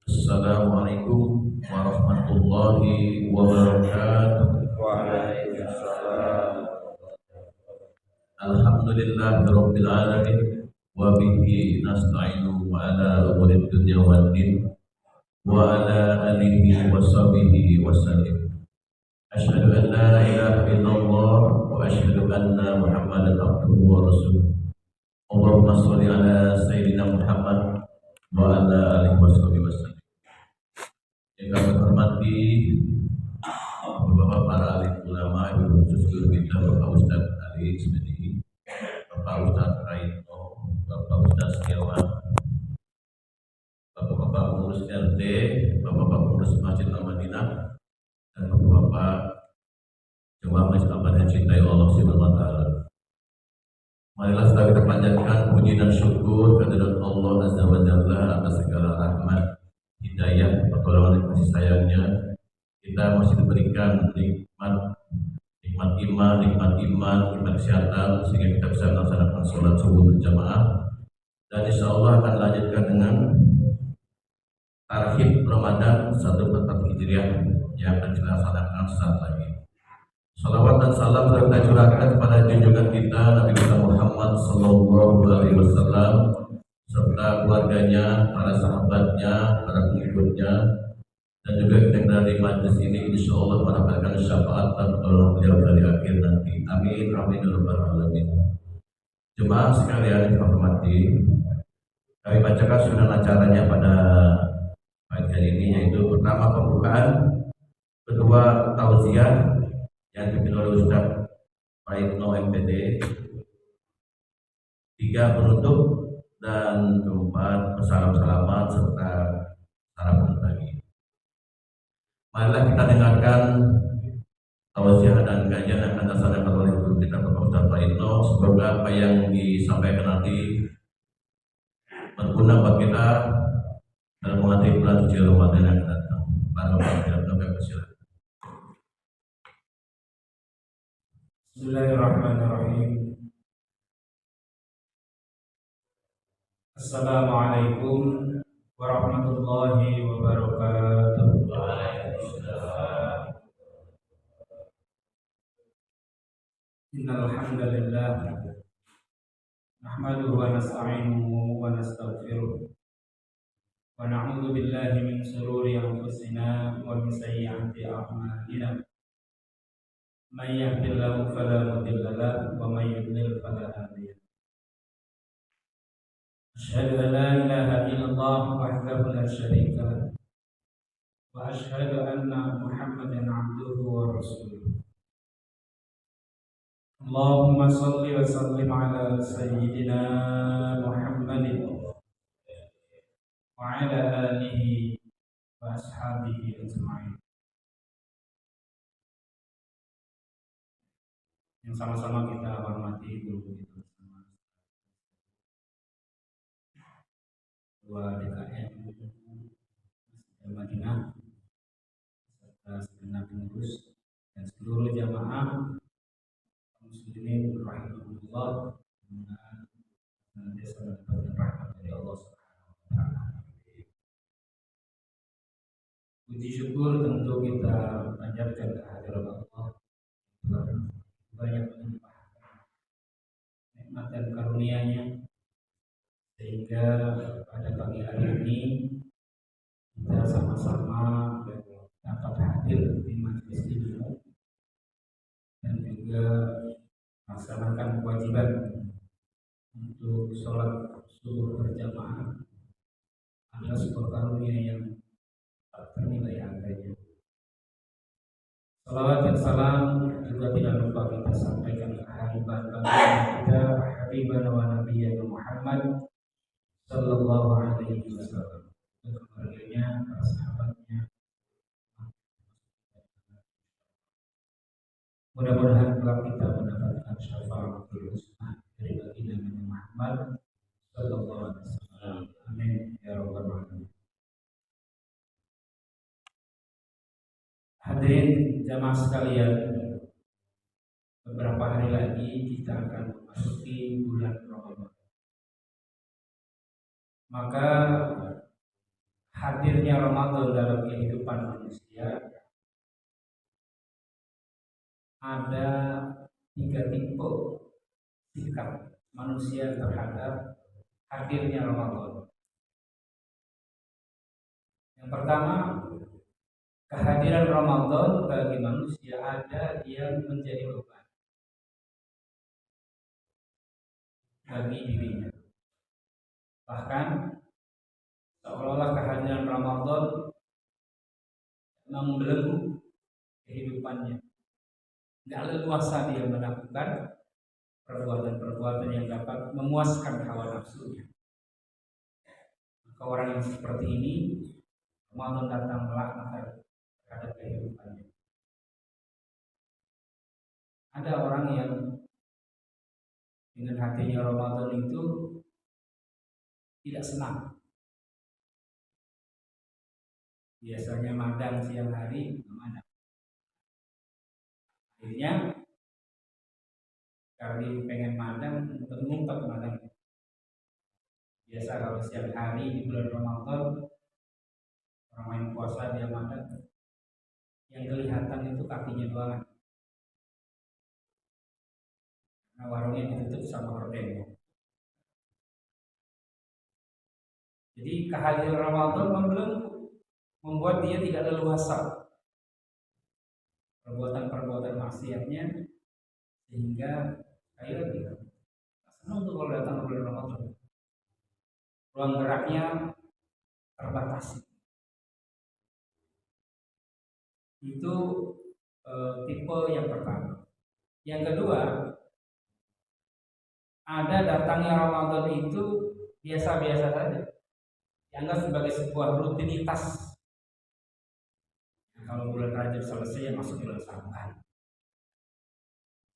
Assalamualaikum warahmatullahi wabarakatuh. Waalaikumsalam. Alhamdulillahirabbil alamin wa bihi nasta'inu ala umuri dunya waddin wa ala alihi wa sahbihi wasallim. Asyhadu an la ilaha illallah wa asyhadu anna Muhammadan abduhu wa rasuluh. Allahumma shalli ala sayyidina Muhammad wa ala alihi wa sahbihi wasallim. Yang kami hormati Bapak para alim ulama, ibu khusus guru kita Bapak Ustadz Ali Ismedi, Bapak Ustadz Raino, Bapak Ustadz Setiawan, Bapak-bapak pengurus RT, Bapak-bapak pengurus Masjid Al-Madinah, dan Bapak-bapak jemaah Masjid Al-Madinah yang cintai Allah Subhanahu wa Ta'ala. Marilah kita panjatkan puji dan syukur kehadirat Allah Azza wa Jalla atas segala rahmat, hidayah, pertolongan dan kasih sayangnya. Kita masih diberikan nikmat iman, nikmat kesehatan, sehingga kita bisa melaksanakan sholat subuh berjamaah. Dan insya Allah akan lanjutkan dengan tarhib Ramadan 1444 Hijriah yang akan kita laksanakan saat lagi. Salawat dan salam kita curahkan kepada junjungan kita Nabi Muhammad SAW serta keluarganya, para sahabatnya, para pengikutnya, dan juga kita dari majlis ini insya Allah mendapatkan syafaat dan pertolongan beliau dari akhir nanti. Amin, amin, ya rabbal alamin. Jemaah sekalian yang hormati, kami bacakan sunnah acaranya pada pagi hari ini, yaitu pertama pembukaan, kedua tausiah yang dipimpin oleh Ustaz Raitno MPD, tiga penutup, dan keempat salam-salaman serta sarapan pagi. Marilah kita dengarkan tausiah dan kajian yang akan dilaksanakan oleh guru kita Bapak Ustaz Raitno. Semoga apa yang disampaikan nanti berguna buat kita dalam menghadapi bulan suci Ramadan yang akan datang. Silakan. Bismillahirrahmanirrahim. Assalamualaikum warahmatullahi wabarakatuh. Innal hamdalillah nahmaduhu wa nasta'inuhu wa nastaghfiruh wa na'udzu billahi min shururi anfusina wa min sayyiati a'malina. May yahdihillahu fala mudilla lahu wa may yudlil fala hadiya lahu. Asyhadu an la ilaha illallah wahdahu la syarika lahu wa asyhadu anna Muhammadan 'abduhu wa rasuluh. Allahumma shalli wa sallim ala sayyidina Muhammadin wa ala alihi wa ashabihi ajma'in. Yang sama-sama kita hormati guru kita bersama Ketua DKM Al-Madinah serta segenap pengurus dan seluruh jamaah muslimin rahimahullah, mudah-mudahan senantiasa mendapatkan rahmat dari Allah Subhanahu wa taala. Puji syukur tentu kita panjatkan kehadirat Allah yang banyak melimpahkan nikmat dan karunia-Nya, sehingga pada pagi hari ini kita sama-sama dapat hadir di majelis ilmu dan juga melaksanakan kewajiban untuk sholat subuh berjamaah. Adalah sebuah karunia yang tak ternilai harganya. Salawat dan salam juga tidak lupa kita sampaikan ke Habibana kita, Habibana wa Nabiyyana Muhammad sallallahu alaihi wasallam, untuk keluarganya, para sahabatnya. Mudah-mudahan kelak kita mendapatkan syafaatul husna dari baginda Nabi Muhammad sallallahu alaihi wasallam. Amin ya rabbal alamin. Hadirin jamaah sekalian, beberapa hari lagi kita akan memasuki bulan Ramadan. Maka hadirnya Ramadan dalam kehidupan manusia, ada 3 tipe sikap manusia terhadap hadirnya Ramadan. Yang pertama, kehadiran Ramadan bagi manusia ada yang menjadi beban bagi dirinya. Bahkan seolah-olah kehadiran Ramadan membelenggu kehidupannya. Tidak leluasa dia melakukan perbuatan-perbuatan yang dapat memuaskan hawa nafsunya. Maka orang yang seperti ini, Ramadan datang melaknat terhadap kehidupannya. Ada orang yang dengan hatinya Ramadan itu tidak senang. Biasanya madang siang hari, madang. Akhirnya karena pengen madang, ngumpet madang. Biasa kalau siang hari di bulan Ramadan, orang main puasa dia madang. Yang kelihatan itu kakinya doang. Nah, warungnya ditutup sama horden. Jadi kehadiran Ramadan membuat dia tidak leluasa perbuatan-perbuatan maksiatnya, sehingga sekali lagi senang tuh kalau datang bulan Ramadan. Ruang geraknya terbatasi. Itu tipe yang pertama. Yang kedua, ada datangnya Ramadan itu biasa-biasa saja, dianggap sebagai sebuah rutinitas. Nah, kalau bulan Rajab selesai, ya masuk bulan Sya'ban.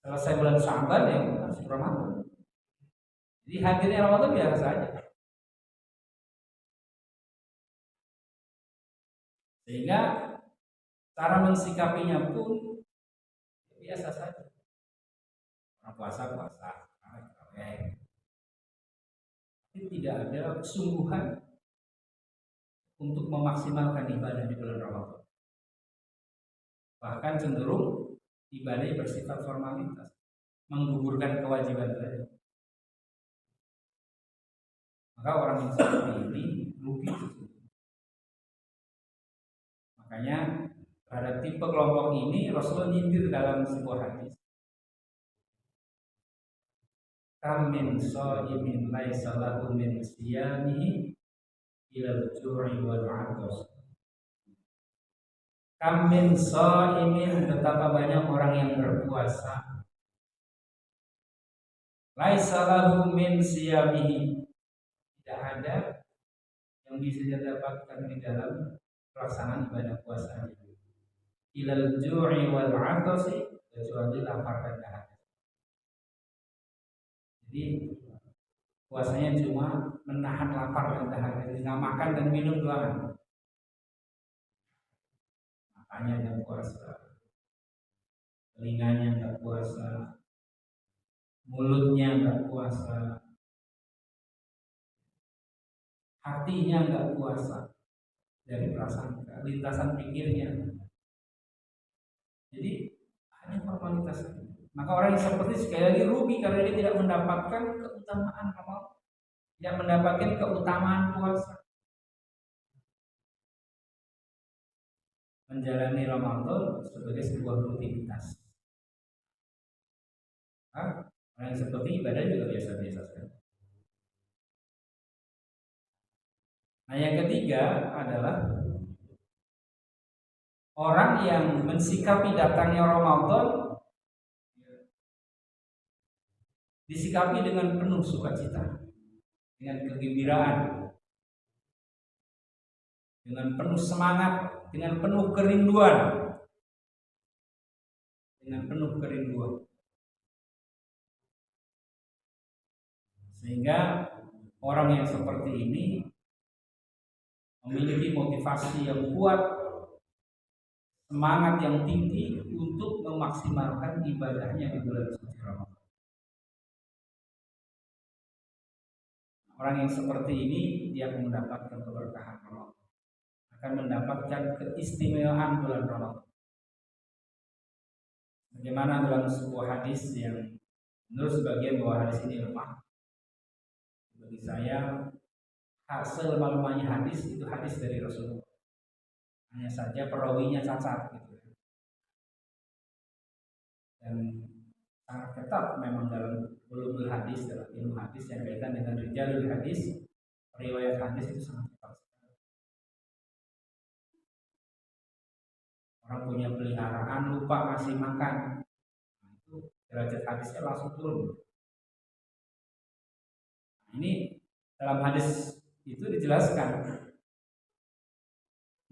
Selesai bulan Sya'ban, ya masuk Ramadan. Jadi hadirnya Ramadan biasa saja. Sehingga cara mensikapinya pun biasa saja. Orang puasa, tapi tidak ada kesungguhan untuk memaksimalkan ibadah di bulan Ramadan. Bahkan cenderung ibadah bersifat formalitas, menggugurkan kewajiban saja. Maka orang yang seperti ini rugi. Makanya terhadap tipe kelompok ini Rasulullah nyindir dalam sebuah hadis. Kam min sha'imin laisa lahu min siyamihi ila al-ju'i wal 'atash. Kam min sha'imin, betapa banyak orang yang berpuasa, laisa lahu min siyamihi, tidak ada yang bisa didapatkan di dalam pelaksanaan ibadah puasanya, ila al-ju'i wal 'atash, kecuali lapar dan dahaga. Jadi puasanya cuma menahan lapar dan dahaga, jadi nggak makan dan minum doang. Makanya nggak puasa, telinganya nggak puasa, mulutnya nggak puasa, hatinya nggak puasa dari perasaan, lintasan pikirnya. Jadi hanya formalitas. Maka orang yang seperti sekali lagi rugi karena dia tidak mendapatkan keutamaan Ramadan, tidak mendapatkan keutamaan puasa. Menjalani Ramadan sebagai sebuah rutinitas. Orang yang seperti ibadah juga biasa-biasa saja. Nah, yang ketiga adalah orang yang mensikapi datangnya Ramadan disikapi dengan penuh sukacita, dengan kegembiraan, dengan penuh semangat, dengan penuh kerinduan, sehingga orang yang seperti ini memiliki motivasi yang kuat, semangat yang tinggi untuk memaksimalkan ibadahnya di bulan suci Ramadan. Orang yang seperti ini dia akan mendapatkan keberkahan Ramadan. akan mendapatkan keistimewaan bulan Ramadan. Bagaimana dalam sebuah hadis yang menurut sebagian bahwa hadis ini lemah, bagi saya hasil lemahnya hadis itu hadis dari Rasulullah. Hanya saja perawinya cacat gitu. Dan sangat ketat memang dalam ulumul hadis, dalam ilmu hadis yang kaitan dengan rijalul hadis, riwayat hadis itu sangat ketat. Orang punya peliharaan lupa ngasih makan, nah, itu derajat hadisnya langsung turun. Nah, ini dalam hadis itu dijelaskan,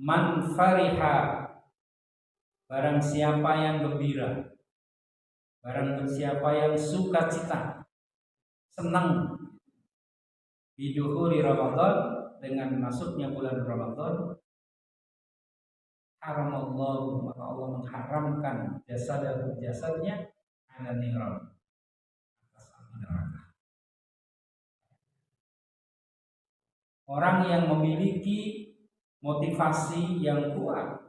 man fariha, barang siapa yang gembira, barang siapa yang sukacita, senang bidukhuli Ramadan, dengan masuknya bulan Ramadan, haramallahu, maka Allah mengharamkan jasadnya ala niram, atas api neraka. Orang yang memiliki motivasi yang kuat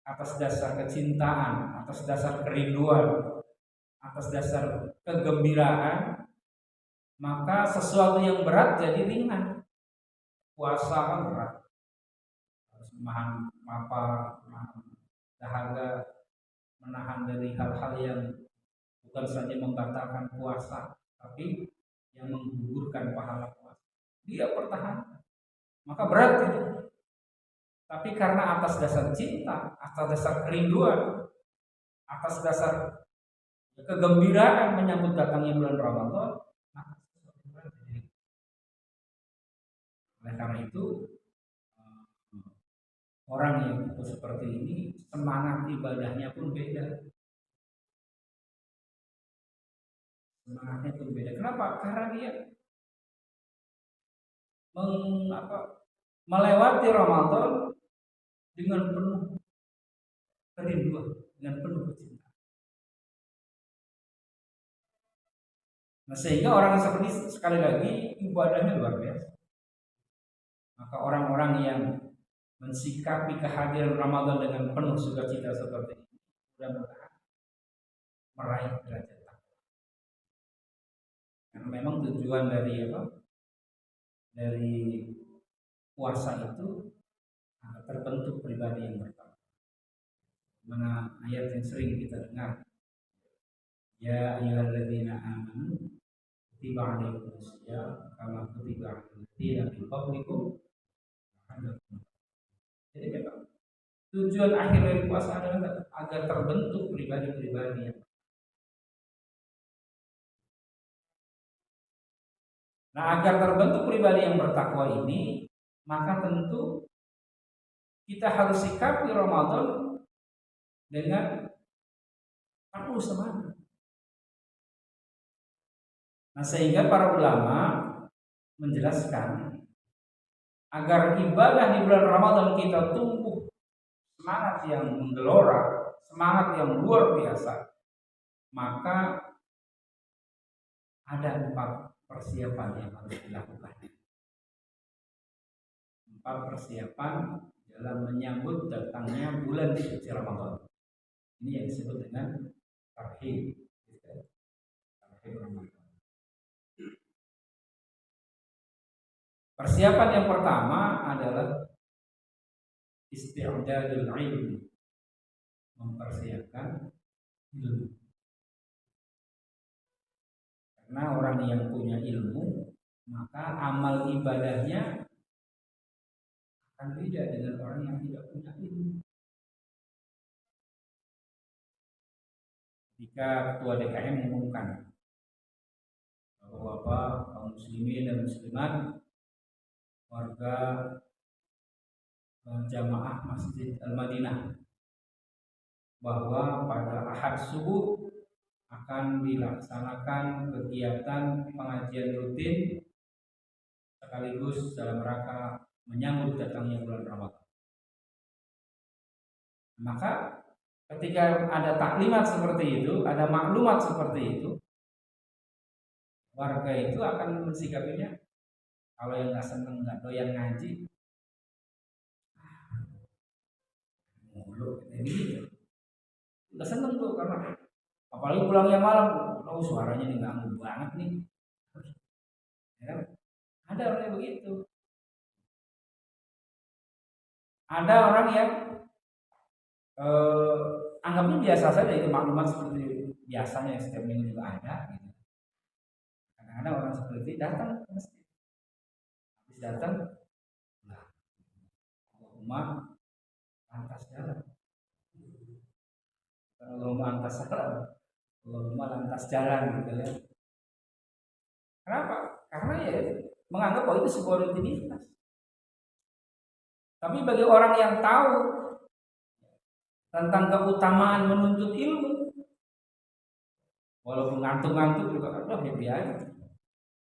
atas dasar kecintaan, atas dasar kerinduan, atas dasar kegembiraan, maka sesuatu yang berat jadi ringan. Puasa kan berat, harus menahan lapar, menahan dahaga, menahan dari hal-hal yang bukan saja membatalkan puasa, tapi yang menggugurkan pahala puasa. Dia pertahankan, maka berat itu. Tapi karena atas dasar cinta, atas dasar kerinduan, atas dasar kegembiraan menyambut datangnya bulan Ramadan, maka sesuatu berat jadi. Oleh karena itu, orang yang seperti ini semangat ibadahnya pun beda. Semangatnya pun beda. Kenapa? Karena dia melewati Ramadan dengan penuh kerinduan, dengan penuh kecintaan. Nah, sehingga orang seperti ini sekali lagi ibadahnya luar biasa. Maka orang-orang yang mensikapi kehadiran Ramadan dengan penuh sukacita seperti ini, mudah-mudahan meraih derajat takwa. Karena memang tujuan dari dari puasa itu terbentuk pribadi yang bertakwa. Mana ayat yang sering kita dengar, ya ayyuhalladzina amanu kutiba alaikumusiyam kama kutiba alal ladzina min qablikum. Jadi memang tujuan akhir dari puasa adalah agar terbentuk pribadi-pribadi yang. Nah, agar terbentuk pribadi yang bertakwa ini, maka tentu kita harus sikapi Ramadan dengan penuh semangat. Nah, sehingga para ulama menjelaskan agar ibadah di bulan Ramadan kita tumbuh semangat yang menggelora, semangat yang luar biasa, maka ada 4 persiapan yang harus dilakukan. 4 persiapan dalam menyambut datangnya bulan suci Ramadan. Ini yang disebut dengan tarhib. Tarhib Ramadan. Persiapan yang pertama adalah isti'dadul ilmi, mempersiapkan ilmu. Karena orang yang punya ilmu, maka amal ibadahnya akan beda dengan orang yang tidak punya ilmu. Jika ketua DKM mengumumkan bahwa kaum muslimin dan muslimat, warga jamaah Masjid Al-Madinah, bahwa pada Ahad subuh akan dilaksanakan kegiatan pengajian rutin sekaligus dalam rangka menyambut datangnya bulan Ramadan. Maka ketika ada taklimat seperti itu, ada maklumat seperti itu, warga itu akan mensikapinya. Kalau yang nggak seneng, nggak doyan ngaji, Begitu. Udah seneng tuh karena apalagi pulangnya malam, oh suaranya nih ganggu banget nih. Ya kan? Ada orang yang begitu. Ada orang yang anggapnya biasa saja, itu maklumat seperti biasanya setiap minggu juga ada. Gitu. Kadang-kadang orang seperti itu datang ke masjid. Habis datang, nah, rumah lantas jalan. Kalau rumah lantas jalan, rumah lantas jalan gitu ya. Kenapa? Karena ya menganggap bahwa itu sebuah rutinitas. Tapi bagi orang yang tahu tentang keutamaan menuntut ilmu, walaupun ngantuk-ngantuk juga, ya biarin,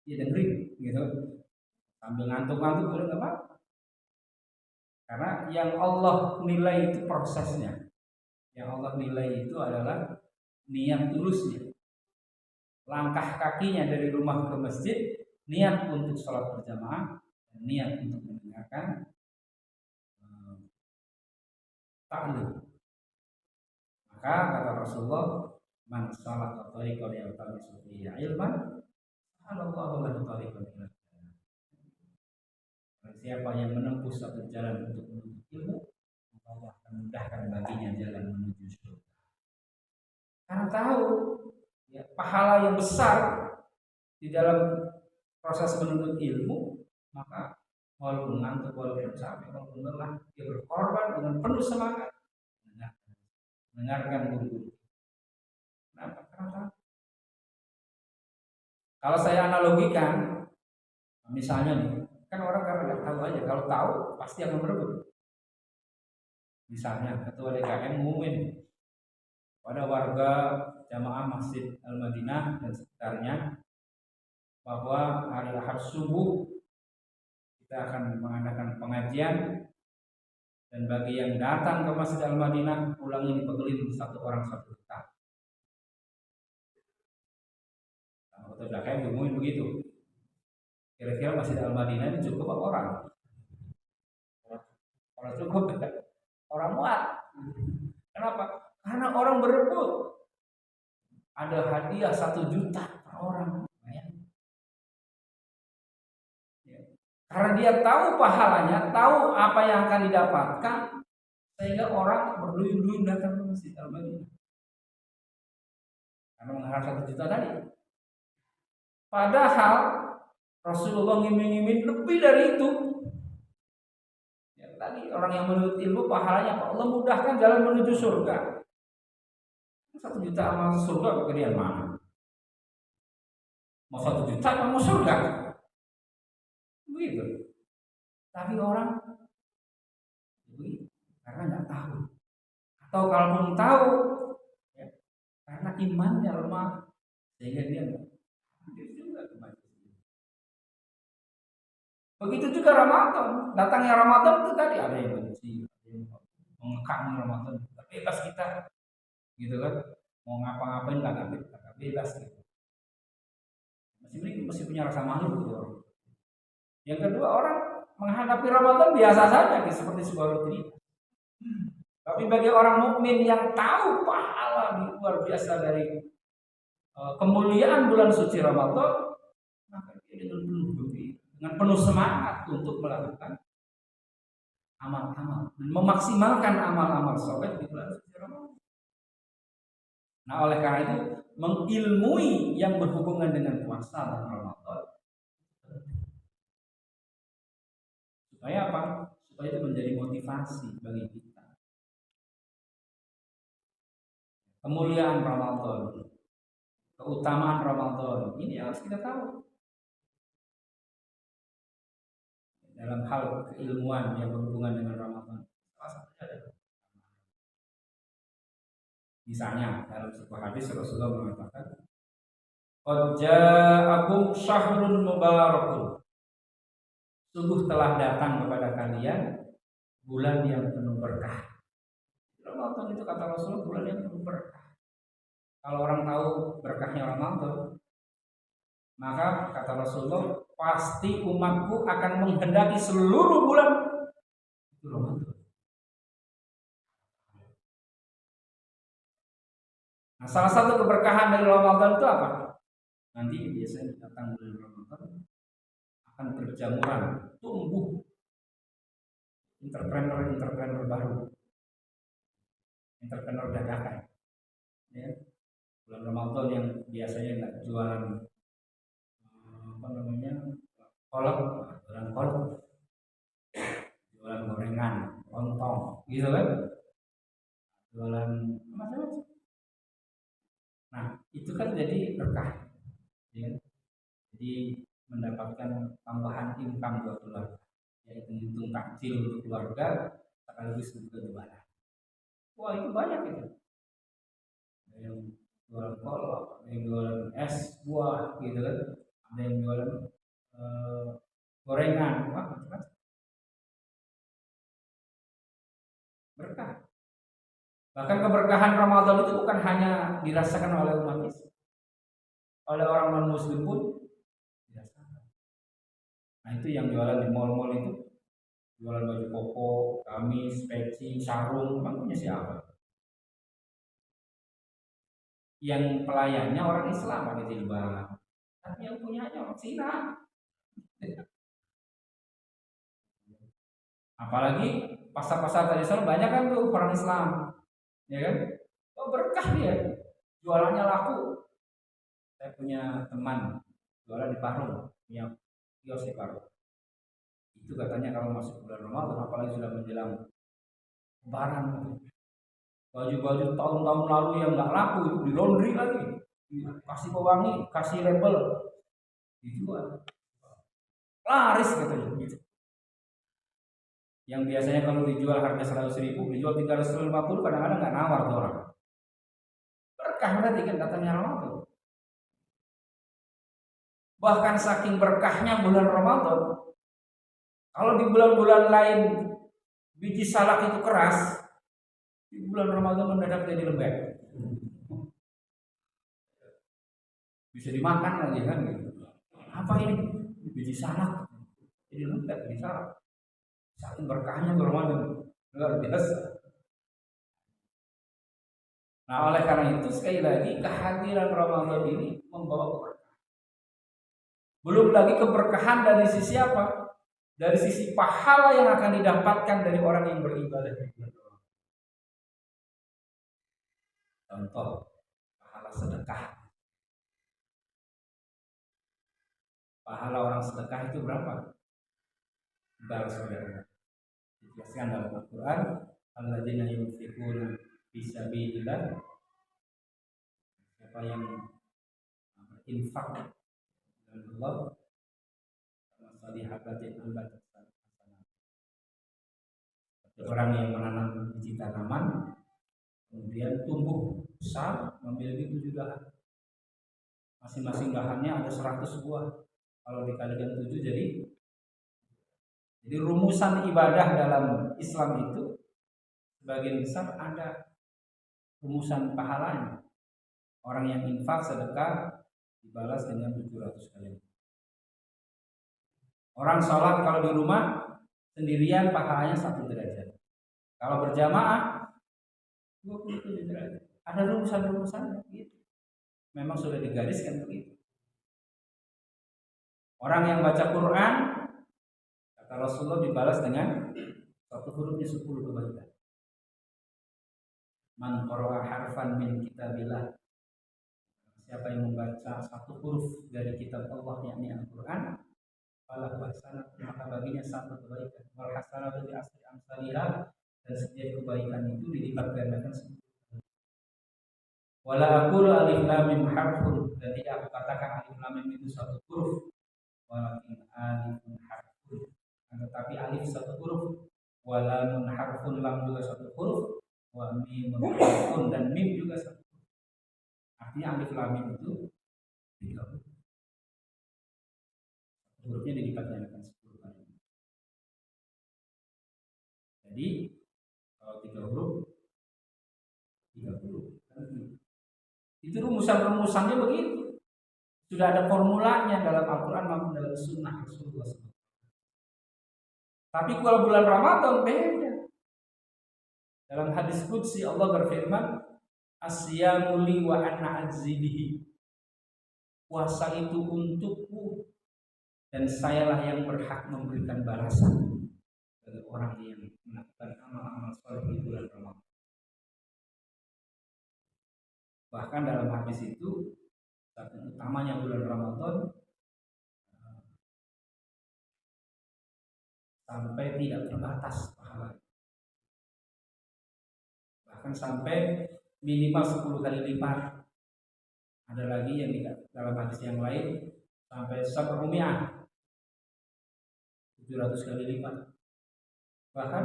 ya dengerin, gitu. Sambil ngantuk-ngantuk juga nggak apa-apa. Karena yang Allah nilai itu prosesnya, yang Allah nilai itu adalah niat tulusnya. Langkah kakinya dari rumah ke masjid, niat untuk sholat berjamaah, dan niat untuk mendengarkan ta'lim. Maka kata Rasulullah, man salaka tariqan yaltamisu fihi ilman, halallahu lahu tariqan ila jannah. Siapa yang menempuh satu jalan untuk menuntut ilmu, Allah akan mudahkan baginya jalan menuju surga. Karena tahu ya, pahala yang besar di dalam proses menuntut ilmu, maka walaupun ngantuk, walaupun capek, walaupun lelah, dia berkorban dengan penuh semangat mendengarkan guru-guru. Kenapa? Karena kalau saya analogikan, misalnya nih, kan orang karena nggak tahu aja, kalau tahu pasti akan berebut. Misalnya ketua DKM ngumumin pada warga jamaah Masjid Al-Madinah dan sekitarnya bahwa hari Ahad subuh kita akan mengadakan pengajian, dan bagi yang datang ke Masjid Al-Madinah ulangi dipegelin satu orang satu juta. Nah, ketua DKM ngumumin begitu. Kira-kira Masjid Al-Madinah ini cukup apa orang? Orang cukup, orang muat. Kenapa? Karena orang berebut. Ada hadiah 1 juta per orang. Karena dia tahu pahalanya, tahu apa yang akan didapatkan, sehingga orang berduyun-duyun datang ke Masjid Al-Madinah. Karena mengharap 1 juta tadi. Padahal Rasulullah ngiming-ngiming lebih dari itu. Ya, tadi orang yang menuntut ilmu pahalanya Pak Allah mudahkan jalan menuju surga. 1 juta amal surga kegedean mana? Mau 1 juta apa mau surga? Begitu. Tapi orang begitu karena nggak tahu. Atau kalaupun tahu, ya, karena imannya lemah sehingga dia nggak juga kembali. Begitu juga Ramadan. Datangnya Ramadan itu tadi ada yang benci, ada yang mengekang Ramadan. Bebas kita, gitu kan? Mau ngapa-ngapain nggak bebas gitu. Masih punya rasa malu gitu. Yang kedua, orang menghadapi Ramadan biasa saja, seperti sebuah rutinitas. Tapi bagi orang mukmin yang tahu pahala luar biasa dari kemuliaan bulan suci Ramadan, maka dia dengan penuh semangat untuk melakukan amal-amal dan memaksimalkan amal-amal soleh di bulan suci Ramadan. Nah, oleh karena itu mengilmui yang berhubungan dengan puasa dan Ramadan. Supaya apa? Supaya itu menjadi motivasi bagi kita. Kemuliaan Ramadan, keutamaan Ramadan, ini harus kita tahu. Dalam hal keilmuan yang berhubungan dengan Ramadan, salah satunya adalah misalnya dalam sebuah hadis Rasulullah mengatakan, "Qad ja'akum syahrun mubarakun." Sungguh telah datang kepada kalian bulan yang penuh berkah. Ramadan itu kata Rasulullah bulan yang penuh berkah. Kalau orang tahu berkahnya Ramadan, maka kata Rasulullah pasti umatku akan menghendaki seluruh bulan itu Ramadan. Nah, salah satu keberkahan dari Ramadan itu apa? Nanti biasanya datang bulan Ramadan akan berjamuran, tumbuh entrepreneur baru, entrepreneur dadakan. Ya. Bulan Ramadan yang biasanya nggak jualan kolak, jualan kolak, jualan gorengan, lontong, gitu kan? Jualan macam-macam. Nah, itu kan jadi berkah, ya. Jadi mendapatkan tambahan income buat keluarga, yaitu hitung takjil untuk keluarga, sekaligus juga jualan. Wah, itu banyak itu. Ada yang jualan kolak, ada yang jualan es buah, gitu kan? Ada yang jualan gorengan, wah macam-macam. Berkah. Bahkan keberkahan Ramadan itu bukan hanya dirasakan oleh umat Islam, oleh orang non Muslim pun dirasakan. Nah, itu yang jualan di mal-mal itu, jualan baju koko, gamis, peci, sarung, emang punya siapa? Yang pelayannya orang Islam pakai jilbab, tapi yang punyanya orang Cina. Apalagi pasar-pasar tradisional banyak kan tuh orang Islam, ya kan? Oh, berkah dia, jualannya laku. Saya punya teman jualan di Parung, punya kios di Parung. Itu katanya kalau masuk bulan Ramadan, apalagi sudah menjelang Lebaran, baju-baju tahun-tahun lalu yang nggak laku itu di laundry lagi, kasih pewangi, kasih label, dijual, laris katanya. Gitu. Yang biasanya kalau dijual harga 100.000, dijual 350, kadang-kadang nggak nawar tuh orang. Berkah berarti kan katanya Ramadan. Bahkan saking berkahnya bulan Ramadan, kalau di bulan-bulan lain biji salak itu keras, di bulan Ramadan mendadak jadi lembek. Bisa dimakan lagi kan gitu. Apa ini? Biji salak. Jadi lembek biji salak. Saking berkahnya Ramadan, luar biasa. Nah, oleh karena itu sekali lagi kehadiran Ramadan ini membawa keberkahan. Belum lagi keberkahan dari sisi apa? Dari sisi pahala yang akan didapatkan dari orang yang beribadah di bulan Ramadan. Contoh, pahala sedekah. Pahala orang sedekah itu berapa? Balas saudara. Dijelaskan dalam Al-Quran, alladzina yunfiquna fisabilillah, siapa yang berinfak dan Allah masalihabatin ambat hasanah. Orang yang menanam biji tanaman kemudian tumbuh besar memiliki 7 dahan. Masing-masing dahannya ada 100 buah. Kalau dikalikan 7 jadi rumusan ibadah dalam Islam itu sebagian besar ada rumusan pahalanya. Orang yang infak sedekah dibalas dengan 700 kali. Orang sholat kalau di rumah sendirian pahalanya 1 derajat. Kalau berjamaah 27 derajat. Ada rumusan-rumusannya gitu. Memang sudah digariskan begitu. Orang yang baca Quran, kata Rasulullah, dibalas dengan satu hurufnya 10 kebaikan. Man qara'a harfan min kitabillah, siapa yang membaca satu huruf dari kitab Allah yakni Al-Quran, falahu hasanah, maka baginya 1 kebaikan. Wal hasanatu bi asri amsalihha, dan setiap kebaikan itu dilipat gandakan 10. Wala aqulu alif lam mim harfun, dan tidak aku katakan alif lam mim itu 1 huruf, walakin alifun harfun, tetapi alif 1 huruf, walamun harfun, lam juga 1 huruf, wa mimun harfun, dan mim juga 1 huruf. Artinya alif lam mim itu 3 huruf. Hurufnya dilipat gandakan 10 kali. Jadi kalau 3 huruf 30. Itu rumusan-rumusannya begitu. Sudah ada formulanya dalam Al-Quran maupun dalam Sunnah Rasulullah SAW. Tapi kalau bulan Ramadan beda. Dalam hadis qudsi Allah berfirman, Asyamu li wa ana ajzi bihi. Puasa itu untukku dan sayalah yang berhak memberikan balasan bagi orang yang melakukan amal-amal soleh di bulan Ramadan. Bahkan dalam hadis itu, saking utamanya bulan Ramadan, sampai tidak terbatas pahala. Bahkan sampai minimal 10 kali lipat. Ada lagi yang dalam hadis yang lain sampai 700 kali lipat. Bahkan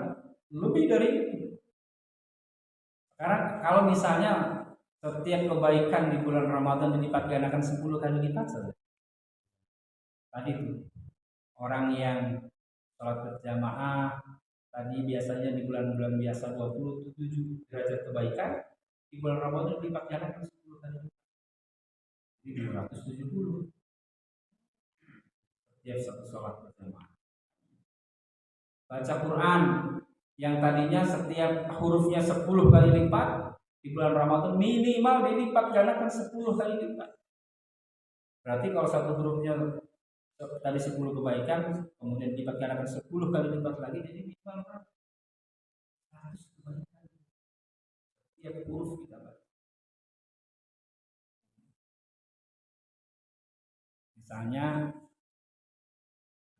lebih dari itu. Karena kalau misalnya setiap kebaikan di bulan Ramadan dilipat gandakan 10 kali lipat saja. Tadi itu orang yang sholat berjamaah tadi biasanya di bulan-bulan biasa 27 derajat kebaikan, di bulan Ramadan dilipat gandakan 10 kali lipat. Jadi 270 setiap satu sholat berjamaah. Baca Quran yang tadinya setiap hurufnya 10 kali lipat, di bulan Ramadan minimal dilipat gandakan 10 kali lipat. Berarti kalau satu hurufnya tadi 10 kebaikan, kemudian dilipat gandakan 10 kali lipat lagi, jadi minimal 100 kebaikan. Setiap huruf kita baca. Misalnya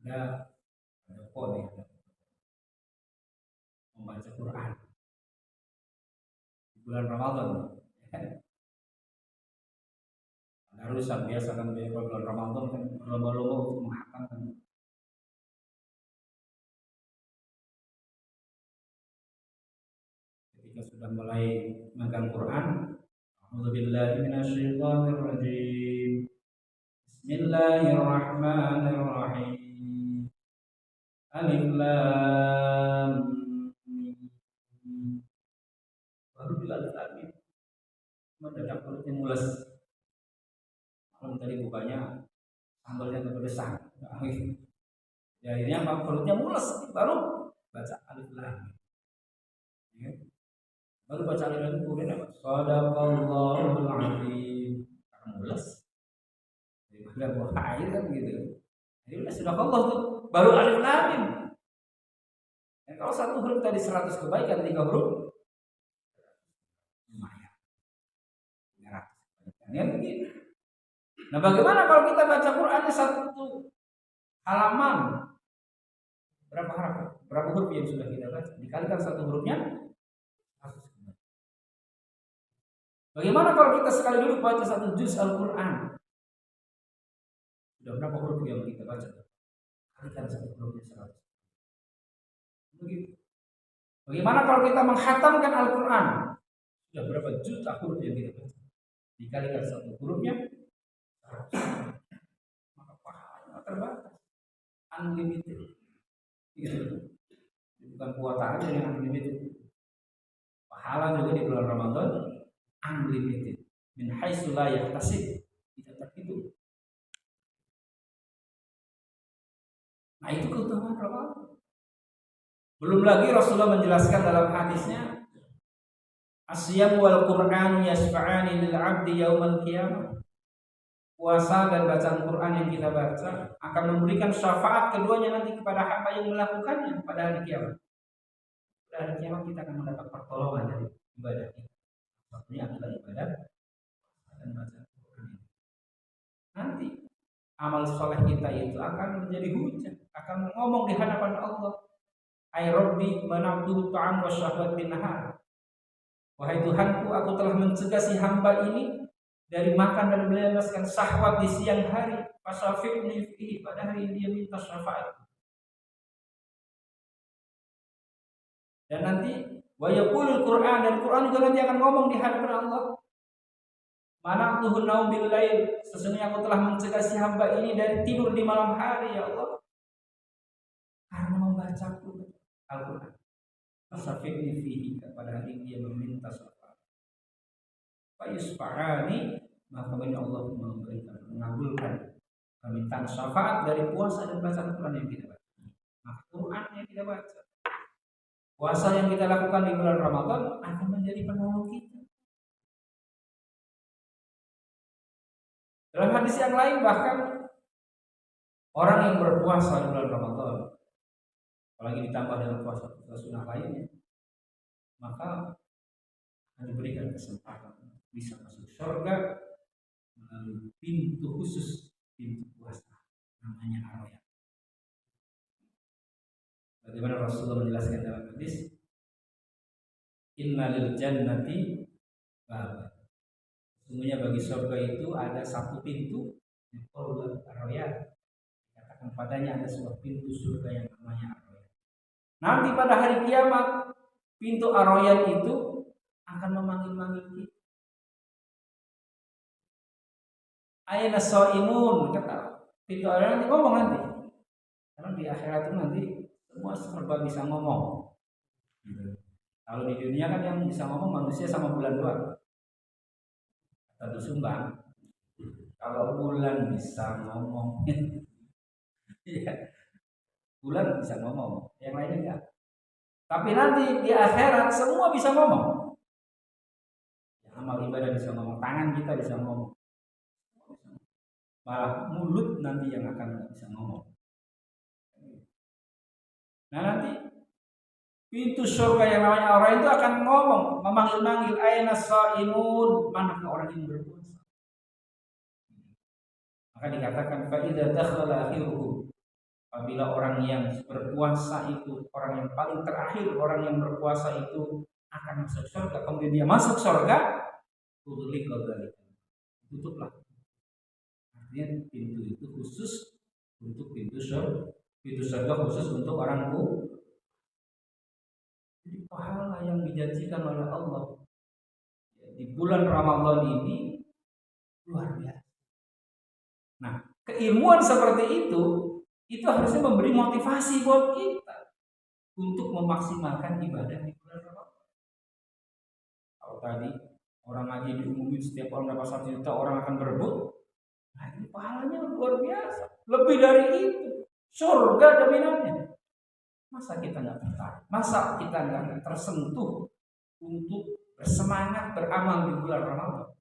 ada kode membaca Quran di bulan Ramadan. Harusan biasa kan bulan Ramadan kan berlomba-lomba untuk menghatamkan. Ketika sudah mulai megang Quran, A'udzubillahi minasyaitonirrajim. Bismillahirrahmanirrahim. Alif Lam Mim. Baru bilang tadi mendadak perutnya mules. Kalau tadi bukanya sambalnya kepedesan. Ya, akhirnya perutnya mules, baru baca Alif Lam. Ya. Baru baca Alif Lam kemudian apa? Shadaqallahul Azim. Karena mules. Daripada buah air kan gitu. Jadi sudah Allah tuh, baru Alif Lam Mim. Ya, kalau satu huruf tadi 100 kebaikan, 3 huruf lumayan. 300 kebaikan. Ya begitu. Nah, bagaimana kalau kita baca Qurannya satu halaman? Berapa huruf yang sudah kita baca? Dikalikan satu hurufnya 100 kebaikan. Bagaimana kalau kita sekali dulu baca satu juz Al-Quran? Sudah berapa huruf yang kita baca? Kalikan satu hurufnya 100. Begitu. Bagaimana kalau kita menghatamkan Al-Quran? Sudah berapa juta huruf yang kita baca? Dikalikan satu hurufnya 100. Maka pahalanya terbatas, unlimited. Gitu. Bukan kuota aja yang unlimited. Pahala juga di bulan Ramadan unlimited. Min haitsu la yahtasib, tidak terhitung. Nah, itu keutamaan Ramadan. Belum lagi Rasulullah menjelaskan dalam hadisnya, Asyam wal Qur'an yasfa'ani lil 'abdi yaumal qiyamah. Puasa dan bacaan Quran yang kita baca akan memberikan syafaat keduanya nanti kepada hamba yang melakukannya pada hari kiamat. Pada hari kiamat kita akan mendapat pertolongan dari ibadah kita. Maksudnya adalah ibadah dan bacaan Quran. Nanti amal soleh kita itu akan menjadi hujah, akan ngomong di hadapan Allah. Ay Rabbi manabdu ta'am wa syahwat bin nahar. Wahai Tuhanku, aku telah mencegah si hamba ini dari makan dan melepaskan syahwat di siang hari. Fasyafiqni fihi, pada hari ini dia minta syafaat. Dan nanti wa yaqulul Qur'an, dan Quran juga nanti akan ngomong di hadapan Allah. Mana'tuhu naum bil lail, sesungguhnya aku telah mencegah si hamba ini dari tidur di malam hari, ya Allah, karena membaca Al-Quran. Fasyafiqni fihi, pada hari ini dia meminta syafaat. Fayusfa'ani, maka benar Allah memberikan, mengabulkan permintaan syafaat dari puasa dan bacaan Quran yang kita baca. Maka Quran yang kita baca, puasa yang kita lakukan di bulan Ramadan akan menjadi penolong kita. Dalam hadis yang lain bahkan orang yang berpuasa di bulan Ramadan, apalagi ditambah dengan puasa sunnah lainnya, maka akan diberikan kesempatan bisa masuk surga melalui pintu khusus, pintu puasa namanya Ar-Rayyan. Bagaimana Rasulullah menjelaskan dalam hadis, innalil jannati bab. Sesungguhnya bagi surga itu ada satu pintu, yaitu Ar-Rayyan. Katakan padanya ada sebuah pintu surga yang namanya Ar-Rayyan. Nanti pada hari kiamat pintu Ar-Rayyan itu akan memanggil-manggil kita. Aina shaimun, kata pintu Ar-Rayyan nanti ngomong nanti. Karena di akhirat itu nanti semua serba bisa ngomong. Gitu. Kalau di dunia kan yang bisa ngomong manusia sama bulan doang. Kata Sumbang, kalau bulan bisa ngomong, ya, bulan bisa ngomong, yang lainnya enggak. Tapi nanti di akhirat semua bisa ngomong. Amal ibadah bisa ngomong, tangan kita bisa ngomong, malah mulut nanti yang akan bisa ngomong. Nah nanti pintu surga yang namanya orang itu akan ngomong, memanggil-manggil, aina shaimun, mana orang yang berpuasa. Maka dikatakan fa idza dakhala akhiruhu, apabila orang yang berpuasa itu, orang yang paling terakhir, orang yang berpuasa itu akan masuk surga, kemudian dia masuk surga, tutuplah. Artinya pintu itu khusus untuk pintu surga khusus untuk orang bu. Jadi pahala yang dijanjikan oleh Allah di bulan Ramadan ini luar biasa. Nah, keilmuan seperti itu harusnya memberi motivasi buat kita untuk memaksimalkan ibadah di bulan Ramadan. Kalau tadi orang ngaji diumumin setiap orang dapat 1 juta, orang akan berebut. Nah, ini pahalanya luar biasa. Lebih dari itu, surga jaminannya. Masa kita nggak tertarik? Masa kita nggak tersentuh untuk bersemangat beramal di bulan Ramadan?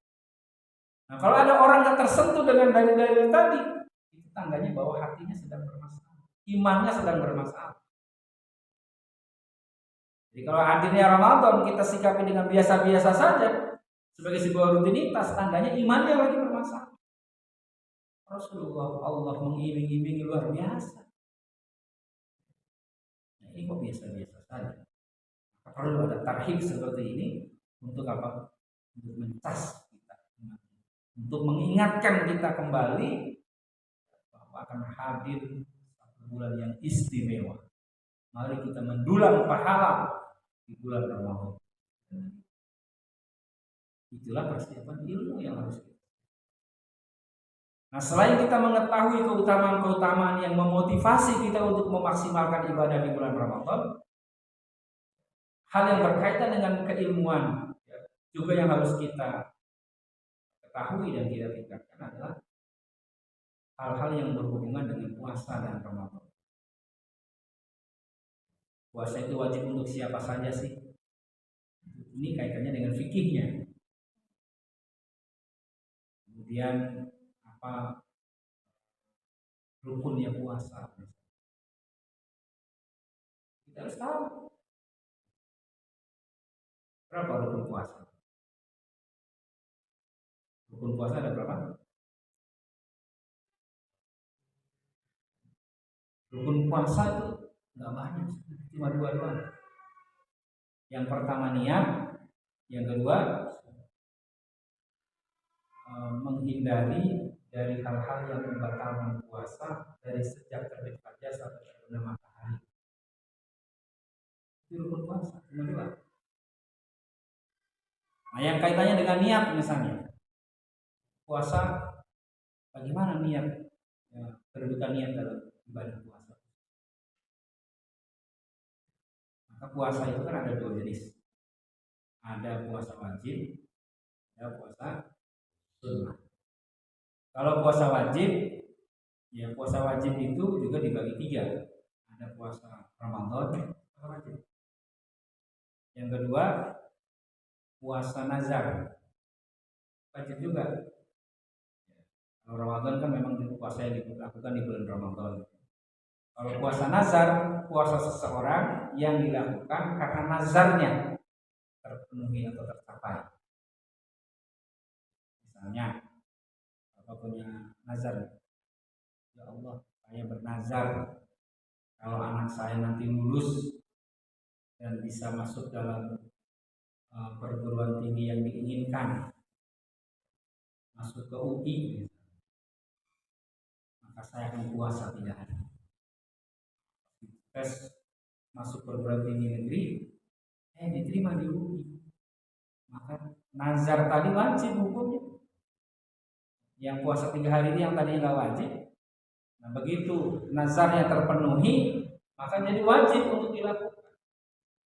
Nah, kalau ada orang yang tersentuh dengan dalil-dalil tadi, itu tandanya bahwa hatinya sedang bermasalah, imannya sedang bermasalah. Jadi kalau hadirnya Ramadan kita sikapi dengan biasa-biasa saja sebagai sebuah rutinitas, tandanya imannya lagi bermasalah. Rasulullah Allah mengiming-imingi luar biasa. Nah, ini kok biasa-biasa saja. Perlu ada tarhib seperti ini untuk apa? Untuk mencas kita, untuk mengingatkan kita kembali bahwa akan hadir satu bulan yang istimewa. Mari kita mendulang pahala di bulan Ramadan. Itulah persiapan ilmu yang harus kita. Nah, selain kita mengetahui keutamaan-keutamaan yang memotivasi kita untuk memaksimalkan ibadah di bulan Ramadan, hal yang berkaitan dengan keilmuan juga yang harus kita ketahui dan kita tingkatkan adalah hal-hal yang berhubungan dengan puasa dan Ramadan. Puasa itu wajib untuk siapa saja sih? Ini kaitannya dengan fikihnya. Kemudian apa rukunnya puasa? Kita harus tahu berapa rukun puasa. Rukun puasa ada berapa? Rukun puasa itu nggak banyak, cuma 2 doang. Yang pertama niat, yang kedua menghindari dari hal-hal yang membatalkan puasa dari sejak terbit fajar sampai terbenam matahari. Itu rukun puasa, cuma 2. Nah, yang kaitannya dengan niat misalnya, puasa, bagaimana niat, kedudukan niat dalam ibadah puasa. Maka puasa itu kan ada 2 jenis, ada puasa wajib, ada puasa sunnah. Kalau puasa wajib, ya puasa wajib itu juga dibagi 3. Ada puasa Ramadan, puasa wajib. Yang kedua, puasa nazar, wajib juga. Kalau Ramadan kan memang puasa yang dilakukan di bulan Ramadan. Kalau puasa nazar, puasa seseorang yang dilakukan karena nazarnya terpenuhi atau tercapai. Misalnya, apa punya nazar, ya Allah, saya bernazar kalau anak saya nanti lulus dan bisa masuk dalam perguruan tinggi yang diinginkan, masuk ke UI, maka saya akan puasa 3 hari. Tes masuk perguruan tinggi negeri, diterima di UI, maka nazar tadi wajib hukumnya. Yang puasa 3 hari ini yang tadi nggak wajib, nah begitu nazarnya terpenuhi, maka jadi wajib untuk dilakukan.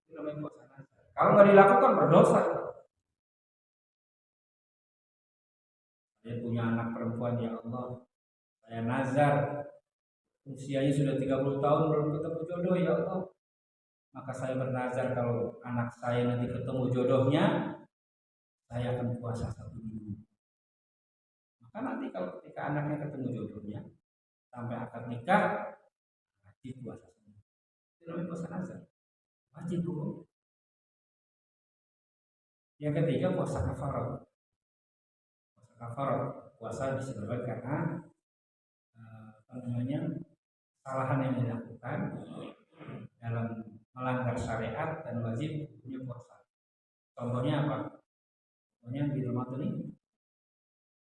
Itu namanya puasa nazar. Kalau nggak dilakukan berdosa. Saya punya anak perempuan, ya Allah, saya nazar usianya sudah 30 tahun belum ketemu jodoh, ya Allah, maka saya bernazar kalau anak saya nanti ketemu jodohnya, saya akan puasa 1 minggu. Maka nanti kalau ketika anaknya ketemu jodohnya sampai akad nikah, wajib puasa. Itu namanya puasa nazar, wajib hukum. Yang ketiga, puasa kafarat. Puasa kafarat, puasa disebabkan karena kesalahan yang dilakukan dalam melanggar syariat dan wajib punya puasa. Contohnya apa? Contohnya di Ramadan ini,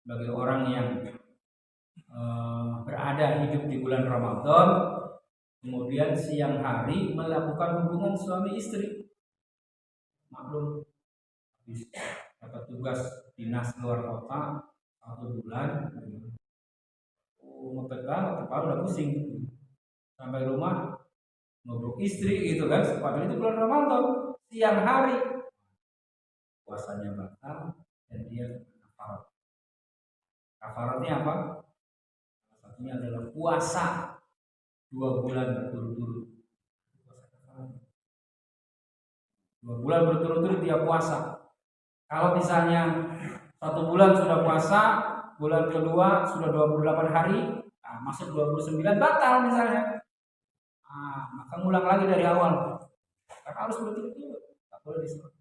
bagi orang yang berada hidup di bulan Ramadan, kemudian siang hari melakukan hubungan suami istri, maklum habis dapat tugas dinas luar kota 1 bulan, ngepet banget, kepala udah pusing, sampai rumah ngobrol istri gitu kan, padahal itu bulan Ramadan, siang hari puasanya batal dan dia kafarat. Kafaratnya apa? Salah satunya adalah puasa 2 bulan berturut-turut. 2 bulan berturut-turut dia puasa. Kalau misalnya 1 bulan sudah puasa, bulan kedua sudah 28 hari, masuk 29 batal misalnya, maka ngulang lagi dari awal, karena harus berturut-turut, tak boleh diselang.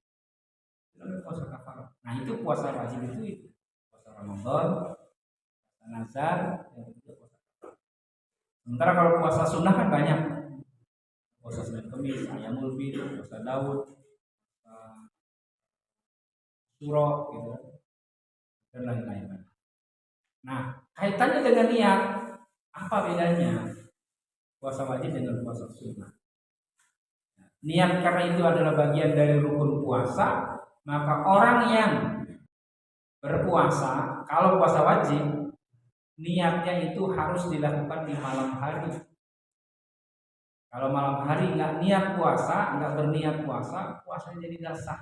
Itu puasa kafarat. Nah itu puasa wajib itu puasa Ramadan, puasa nazar, yang ketiga puasa kafarat. Sementara kalau puasa sunnah kan banyak, puasa Senin Kemis, Ayamul Bid, puasa Daud, Suro gitu, dan lain-lain. Nah, kaitannya dengan niat, apa bedanya puasa wajib dengan puasa sunnah? Niat karena itu adalah bagian dari rukun puasa, maka orang yang berpuasa, kalau puasa wajib, niatnya itu harus dilakukan di malam hari. Kalau malam hari nggak niat puasa, nggak berniat puasa, puasanya jadi nggak sah.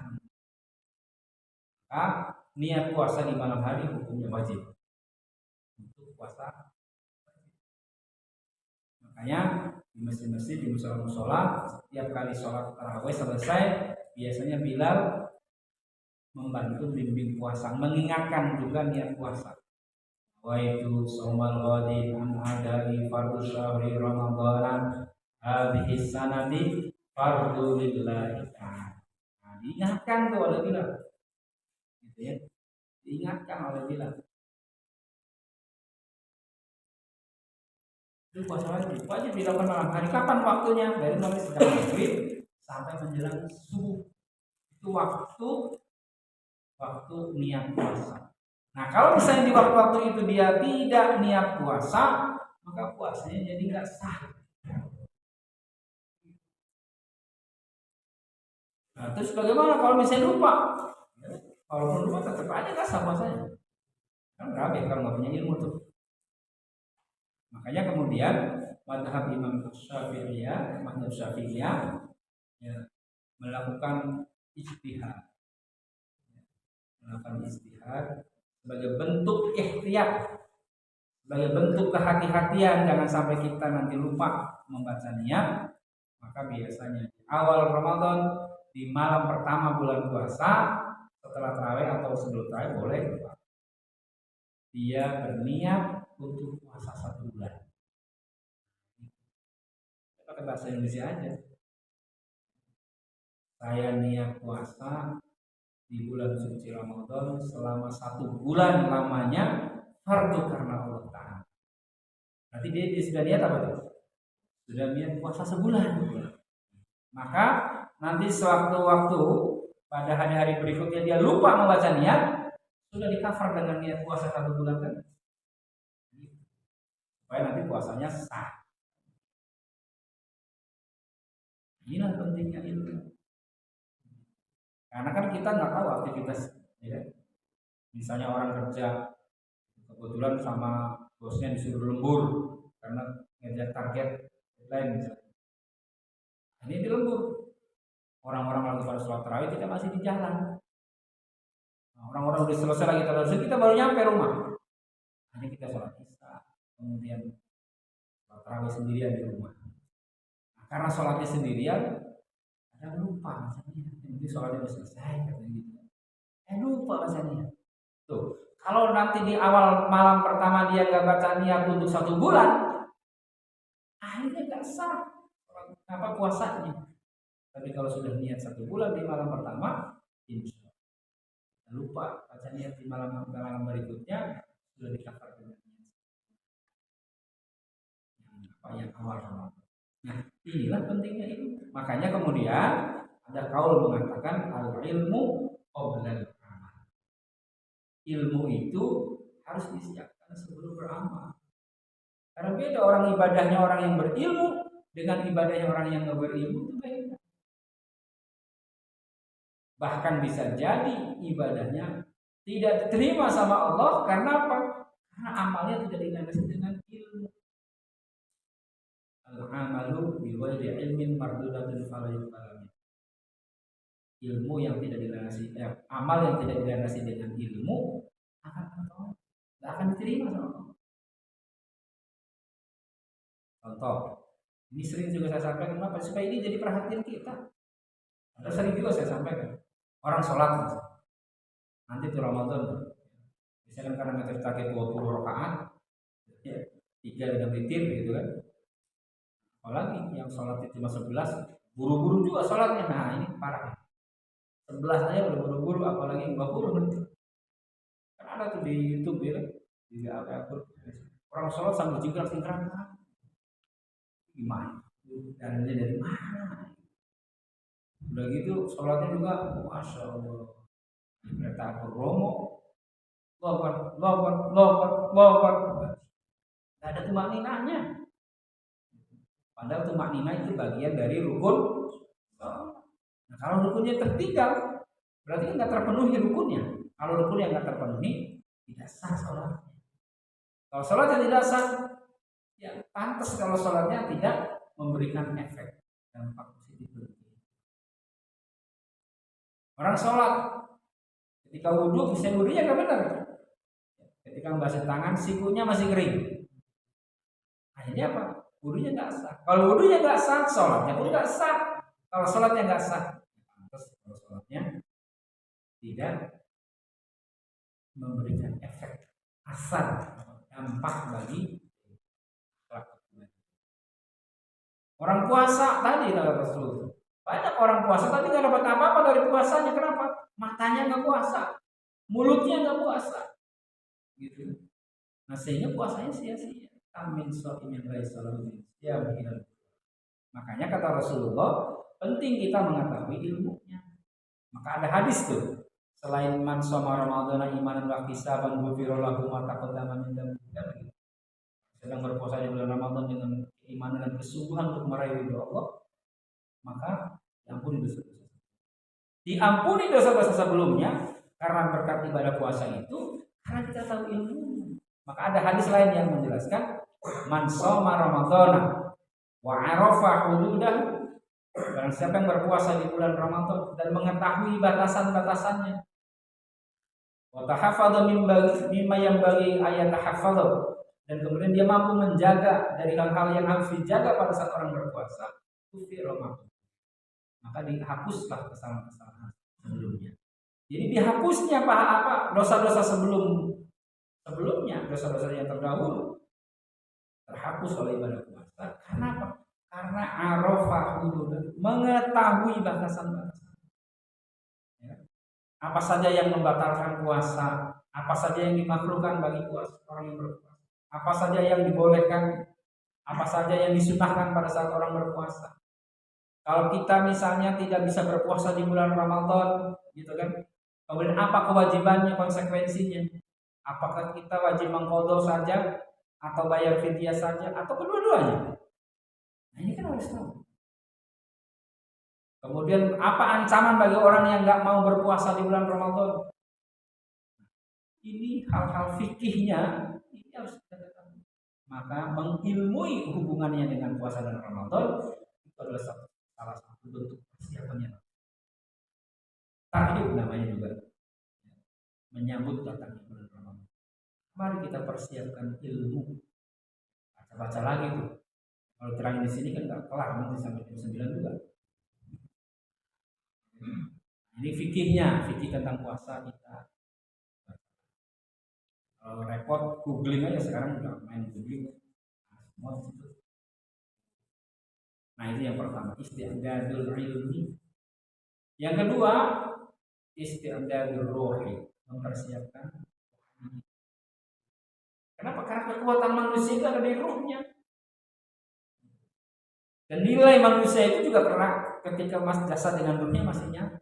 Maka niat puasa di malam hari hukumnya wajib untuk puasa. Makanya di masjid-masjid, di musola-musola, setiap kali sholat tarawih selesai, biasanya Bilal membantu bimbing puasa, mengingatkan juga niat puasa. Wa itu saumal ghadin an adai fardhu syahri ramadhan hadhihi sanati fardhu lillahi ta'ala. Nah, diingatkan tuh oleh Bilal. Gitu ya. Diingatkan oleh Bilal. Itu puasa wajib. Wajib dilakukan malam hari. Kapan waktunya? Dari mulai sedang maghrib sampai menjelang subuh. Itu waktu niat puasa. Nah, kalau misalnya di waktu-waktu itu dia tidak niat puasa, maka puasanya jadi nggak sah. Nah, terus bagaimana kalau misalnya lupa? Kalau lupa tetap aja nggak sah puasanya. Kan berabe kalau nggak punya ilmu tuh. Makanya kemudian mazhab Imam Syafi'iyah, ya, melakukan ijtihad. Sebagai bentuk ikhtiyat, sebagai bentuk kehati-hatian, jangan sampai kita nanti lupa membaca niat. Maka biasanya di awal Ramadan, di malam pertama bulan puasa, setelah tarawih atau sebelum tarawih boleh dia berniat untuk puasa 1 bulan. Pakai bahasa Indonesia aja. Saya niat puasa di bulan suci Ramadan selama 1 bulan lamanya fardu karena Allah Ta'ala. Berarti dia sudah niat apa tuh? Sudah niat puasa sebulan. Maka nanti sewaktu-waktu pada hari-hari berikutnya dia lupa membaca niat, sudah di-cover dengan niat puasa 1 bulan kan? Supaya nanti puasanya sah. Inilah pentingnya ilmu. Karena kan kita nggak tahu aktivitas, ya. Misalnya orang kerja, kebetulan sama bosnya disuruh lembur karena ngejar target deadline misalnya. Ini di lembur. Orang-orang lagi pada sholat tarawih, kita masih di jalan. Orang-orang udah selesai lagi tarawih, kita baru nyampe rumah. Ini kita sholat isya, kemudian sholat tarawih sendirian di rumah. Nah, karena sholatnya sendirian, ada lupa misalnya. Nanti sholatnya udah selesai, katanya gitu. Lupa misalnya. Tuh, kalau nanti di awal malam pertama dia gak baca niat untuk 1 bulan, akhirnya gak sah apa puasanya. Tapi kalau sudah niat 1 bulan di malam pertama, insya Allah. Lupa baca niat di malam berikutnya, sudah di-cover dengan niat yang awal. Nah, inilah pentingnya itu. Makanya kemudian ada kaul mengatakan al-ilmu qoblal amal. Ilmu itu harus disiapkan sebelum beramal. Karena beda orang ibadahnya orang yang berilmu dengan ibadahnya orang yang nggak berilmu itu beda. Bahkan bisa jadi ibadahnya tidak diterima sama Allah karena apa? Karena amalnya tidak dilandasi dengan ilmu. Al-amalu bi ghairi ilmin mardudatun fala yuqbal. Ilmu yang tidak dilandasi, amal yang tidak dilandasi dengan ilmu akan diterima sama Allah. Contoh, ini sering juga saya sampaikan, kenapa? Supaya ini jadi perhatian kita. Ada sering juga saya sampaikan, orang sholat nanti di Ramadan, misalkan karena ngejar target 20 rakaat, ya, 3 dengan witir gitu kan. Apalagi yang sholatnya cuma 11, buru-buru juga sholatnya. Nah ini parah. 11 aja udah buru-buru, apalagi 20 menit. Kan ada tuh di YouTube ya, di akun orang sholat sambil jingkrak-jingkrak. Gimana? Dalilnya dari mana? Udah gitu sholatnya juga, masya Allah. Kereta aku Romo, lobar. Gak ada tumak ninahnya. Padahal tumak ninah itu bagian dari rukun. Nah, kalau rukunnya tertinggal, berarti nggak terpenuhi rukunnya. Kalau rukunnya nggak terpenuhi, tidak sah sholatnya. Kalau sholatnya tidak sah, ya pantas kalau sholatnya tidak memberikan efek dampak positif. Orang sholat ketika wudhu, bisa wudhunya nggak benar. Ketika membasuh tangan, sikunya masih kering. Akhirnya apa? Wudhunya nggak sah. Kalau wudhunya nggak sah, sholatnya pun nggak sah. Kalau sholatnya nggak sah, pantas kalau sholatnya tidak memberikan efek asar dampak bagi orang puasa tadi kata Rasul. Banyak orang puasa tapi nggak dapat apa-apa dari puasanya. Kenapa? Matanya nggak puasa, mulutnya nggak puasa, gitu. Nah sehingga puasanya sia-sia. Amin so'imin raisalam ya begini. Makanya kata Rasulullah, penting kita mengetahui ilmunya. Maka ada hadis tuh. Selain man shoma ramadhana imanan wa ihtisaban ghufira lahu ma taqaddama min dzambihi. Sedang berpuasa di bulan Ramadan dengan keimanan dan kesungguhan untuk meraih ridho Allah, maka diampuni dosa-dosa. Diampuni dosa-dosa sebelumnya karena berkat ibadah puasa itu, karena kita tahu ilmu. Maka ada hadis lain yang menjelaskan man shoma ramadhana wa arafa hududahu. Barang siapa yang berpuasa di bulan Ramadan dan mengetahui batasan-batasannya, wa tahafadha mimma yanbaghi ayat tahafadha, dan kemudian dia mampu menjaga dari hal-hal yang harus dijaga pada saat orang berpuasa, kufi Ramadan, maka dihapuslah kesalahan-kesalahan sebelumnya. Jadi dihapusnya dosa-dosa sebelum sebelumnya, dosa-dosa yang terdahulu terhapus oleh ibadah puasa. Kenapa? Karena arafah hudud, mengetahui batasan-batasan. Ya. Apa saja yang membatalkan puasa, apa saja yang dimakruhkan bagi puasa orang yang berpuasa, apa saja yang dibolehkan, apa saja yang disunahkan pada saat orang berpuasa. Kalau kita misalnya tidak bisa berpuasa di bulan Ramadan, gitu kan? Kemudian apa kewajibannya, konsekuensinya? Apakah kita wajib mengqadha saja atau bayar fidyah saja atau kedua-duanya? Nah, ini kan harus tahu. Kemudian apa ancaman bagi orang yang nggak mau berpuasa di bulan Ramadan? Ini hal-hal fikihnya ini harus kita ketahui. Maka mengilmui hubungannya dengan puasa dan Ramadan itu adalah salah satu bentuk persiapannya. Tarhib namanya juga, menyambut datangnya bulan Ramadan. Mari kita persiapkan ilmu. Baca-baca lagi tuh. Kalau terang di sini kan nggak kelar, nanti sampai jam 9 juga. Ini fikihnya, fikih tentang puasa kita. Kalau repot, googling aja sekarang udah main googling. Semua itu. Nah itu yang pertama, isti'dadul ilmi. Yang kedua, isti'dadul ruhi, mempersiapkan. Kenapa? Karena kekuatan manusia itu ada di ruhnya. Dan nilai manusia itu juga karena ketika jasad dengan ruhnya masih nyatu.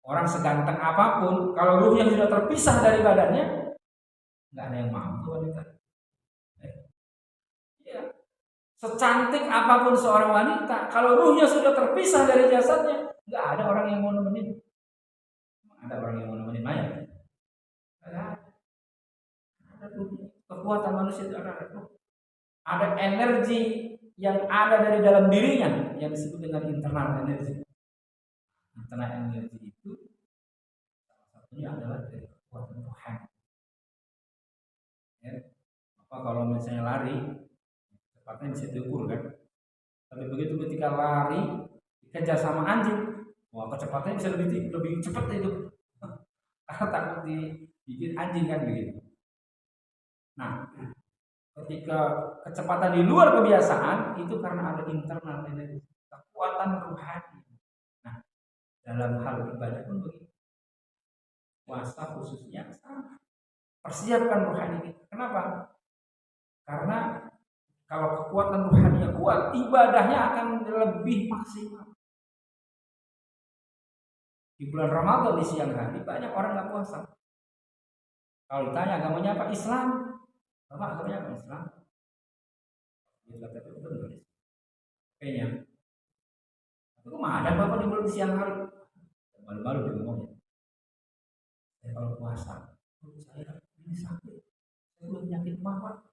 Orang seganteng apapun, kalau ruhnya sudah terpisah dari badannya, nggak ada yang mampu wanita. Ya. Secantik apapun seorang wanita, kalau ruhnya sudah terpisah dari jasadnya, nggak ada orang yang mau nemenin. Ada orang yang mau nemenin Maya? Ada. Kekuatan manusia itu ada energi yang ada dari dalam dirinya yang disebut dengan internal energi. Internal energi itu salah satunya adalah dari kekuatan Tuhan. Ya. Apa kalau misalnya lari, cepatnya bisa diukur kan? Tapi begitu ketika lari dikejar sama anjing, wah kecepatannya bisa lebih cepat itu. Karena takut digigit anjing kan begitu. Nah, ketika kecepatan di luar kebiasaan itu karena ada internal energi, kekuatan rohani. Nah, dalam hal ibadah pun begitu. Puasa khususnya sama. Persiapkan rohani kita. Kenapa? Karena kalau kekuatan rohaninya kuat, ibadahnya akan lebih maksimal. Di bulan Ramadan di siang hari banyak orang nggak puasa. Kalau ditanya agamanya apa? Islam. Bapak agamanya apa? Islam. Itu betul. Kayaknya. Itu mah ada bapak di bulan siang hari. Malu-malu dia ngomongnya. Saya kalau puasa, saya ini sakit. Saya belum penyakit mah.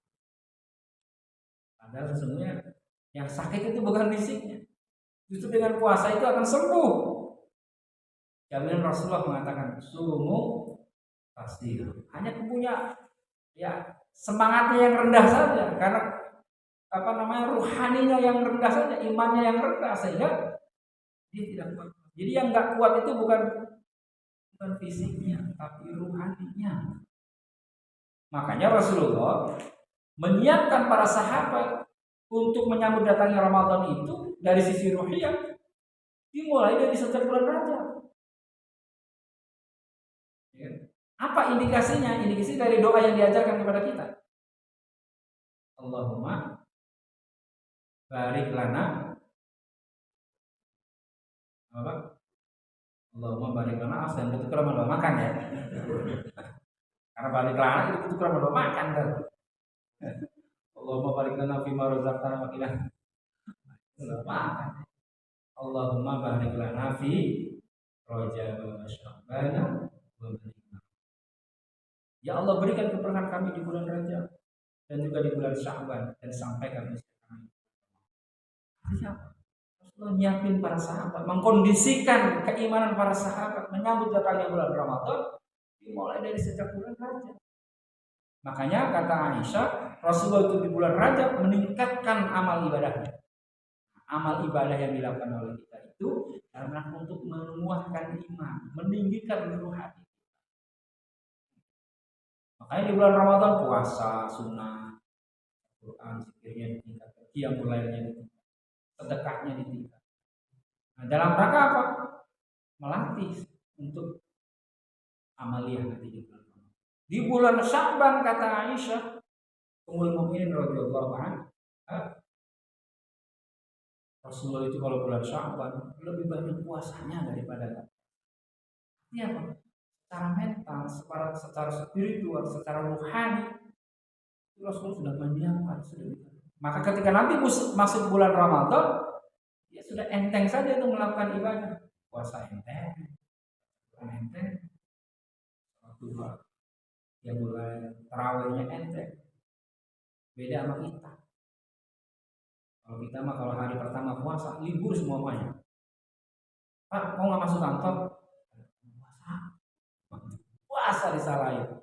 Padahal sesungguhnya yang sakit itu bukan fisiknya. Justru dengan puasa itu akan sembuh. Jaminan Rasulullah mengatakan, sumu pasti. Hanya punya ya semangatnya yang rendah saja, karena ruhaninya yang rendah saja, imannya yang rendah sehingga dia tidak kuat. Jadi yang nggak kuat itu bukan fisiknya, tapi ruhaninya. Makanya Rasulullah menyiapkan para sahabat untuk menyambut datangnya Ramadan itu dari sisi ruhiyah dimulai dari sejak bulan Rajab. Apa indikasinya? Indikasi dari doa yang diajarkan kepada kita. Allahumma barik lana. Apa? Allahumma barik lana. Dan itu kalau doa makan ya. Karena barik lana itu kalau doa makan kan. Allahumma barik lana fima razaqtana wa qina. Makan. Allahumma barik lana fi Rajab wa Sya'ban wa ya Allah, berikan keberkahan kami di bulan Rajab dan juga di bulan Sya'ban dan sampaikan kami. Artinya apa? Rasulullah nyiapin para sahabat, mengkondisikan keimanan para sahabat menyambut datangnya bulan Ramadan dimulai dari sejak bulan Rajab. Makanya kata Aisyah, Rasulullah itu di bulan Rajab meningkatkan amal ibadahnya. Amal ibadah yang dilakukan oleh kita itu karena untuk menguatkan iman, meninggikan rohani. Makanya di bulan Ramadan puasa sunnah, Quran zikirnya ditingkatkan, qiyamul lailnya ditingkatkan, sedekahnya ditingkatkan. Nah, dalam rangka apa? Melatih untuk amaliyah nanti di bulan Ramadan. Di bulan Sya'ban kata Aisyah Ummul Mukminin radhiyallahu anha, Rasulullah itu kalau bulan Sya'ban lebih banyak puasanya daripada. Ini apa? Secara mental, secara spiritual, secara rohani, Rasul sudah menyiapkan sudah. Maka ketika nanti masuk bulan Ramadan, ya sudah enteng saja itu melakukan ibadah. Puasa enteng, enteng, waktu ya mulai tarawihnya enteng. Beda sama kita. Kalau kita mah kalau hari pertama puasa libur semuanya. Pak, mau nggak masuk kantor? Puasa disalahin.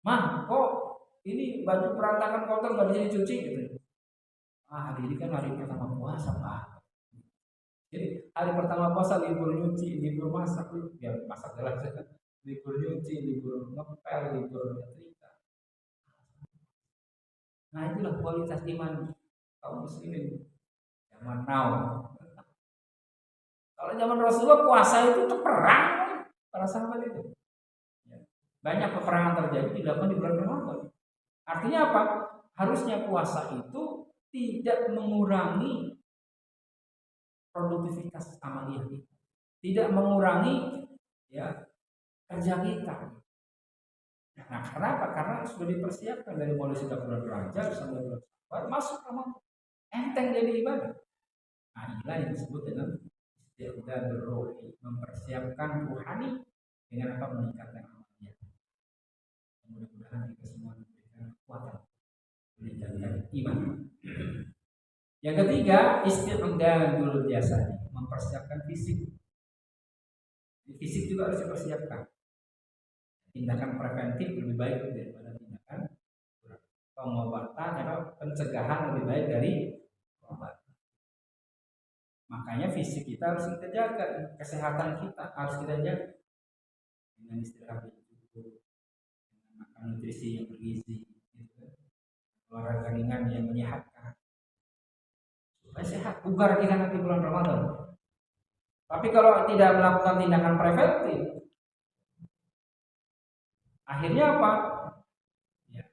Mah, kok ini baju berantakan kotor nggak bisa dicuci gitu. Hari ini kan hari pertama puasa Pak. Jadi hari pertama puasa libur nyuci, libur masak, ya masak jelas ya. Libur nyuci, libur ngepel, libur nyetrika. Nah itulah kualitas iman kaum muslimin zaman now. Kalau zaman Rasulullah puasa itu perang para sahabat itu. Banyak peperangan terjadi dilakukan di bulan Ramadan. Artinya apa? Harusnya puasa itu tidak mengurangi produktivitas amaliyah kita, tidak mengurangi ya kerja kita. Nah, kenapa? Karena sudah dipersiapkan dari mulai sudah bulan Rajab sampai bulan Syawal masuk Ramadan, enteng jadi ibadah. Nah, inilah yang disebut dengan istiqdadul ruhi, mempersiapkan rohani dengan apa? Meningkatkan amaliyah. Mudah-mudahan kita semua diberikan kekuatan meningkatkan iman. Yang ketiga, istiqdadul jasad, mempersiapkan fisik. Fisik juga harus dipersiapkan. Tindakan preventif lebih baik daripada tindakan pengobatan atau pencegahan lebih baik dari pengobatan. Makanya fisik kita harus kita jaga, kesehatan kita harus kita jaga dengan istirahat yang cukup, dengan makan nutrisi yang bergizi, olahraga ringan yang menyehatkan, supaya sehat, bugar kita nanti bulan Ramadan. Tapi kalau tidak melakukan tindakan preventif, akhirnya apa? Ya,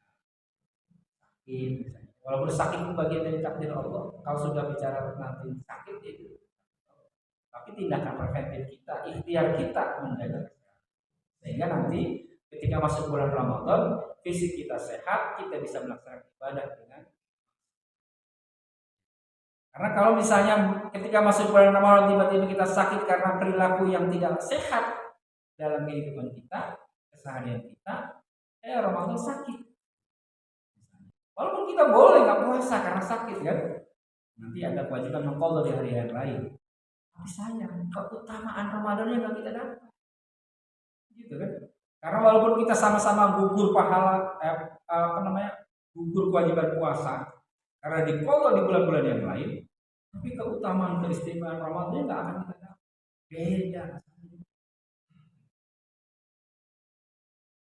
sakit misalnya. Walaupun sakit itu bagian dari takdir Allah. Kalau sudah bicara nanti sakit itu, tapi tindakan preventif kita, ikhtiar kita menjaga kesehatan. Sehingga nanti ketika masuk bulan Ramadan, fisik kita sehat, kita bisa melaksanakan ibadah dengan. Karena kalau misalnya ketika masuk bulan Ramadan tiba-tiba kita sakit karena perilaku yang tidak sehat dalam kehidupan kita, keseharian kita, Ramadan sakit. Walaupun kita boleh nggak puasa karena sakit kan, nanti ada kewajiban mengqadha di hari-hari lain. Tapi sayang, keutamaan Ramadannya nggak kita dapat, gitu kan? Karena walaupun kita sama-sama gugur pahala, gugur kewajiban puasa, karena diqadha di bulan-bulan yang lain, tapi keutamaan keistimewaan Ramadannya nggak akan kita dapat. Beda.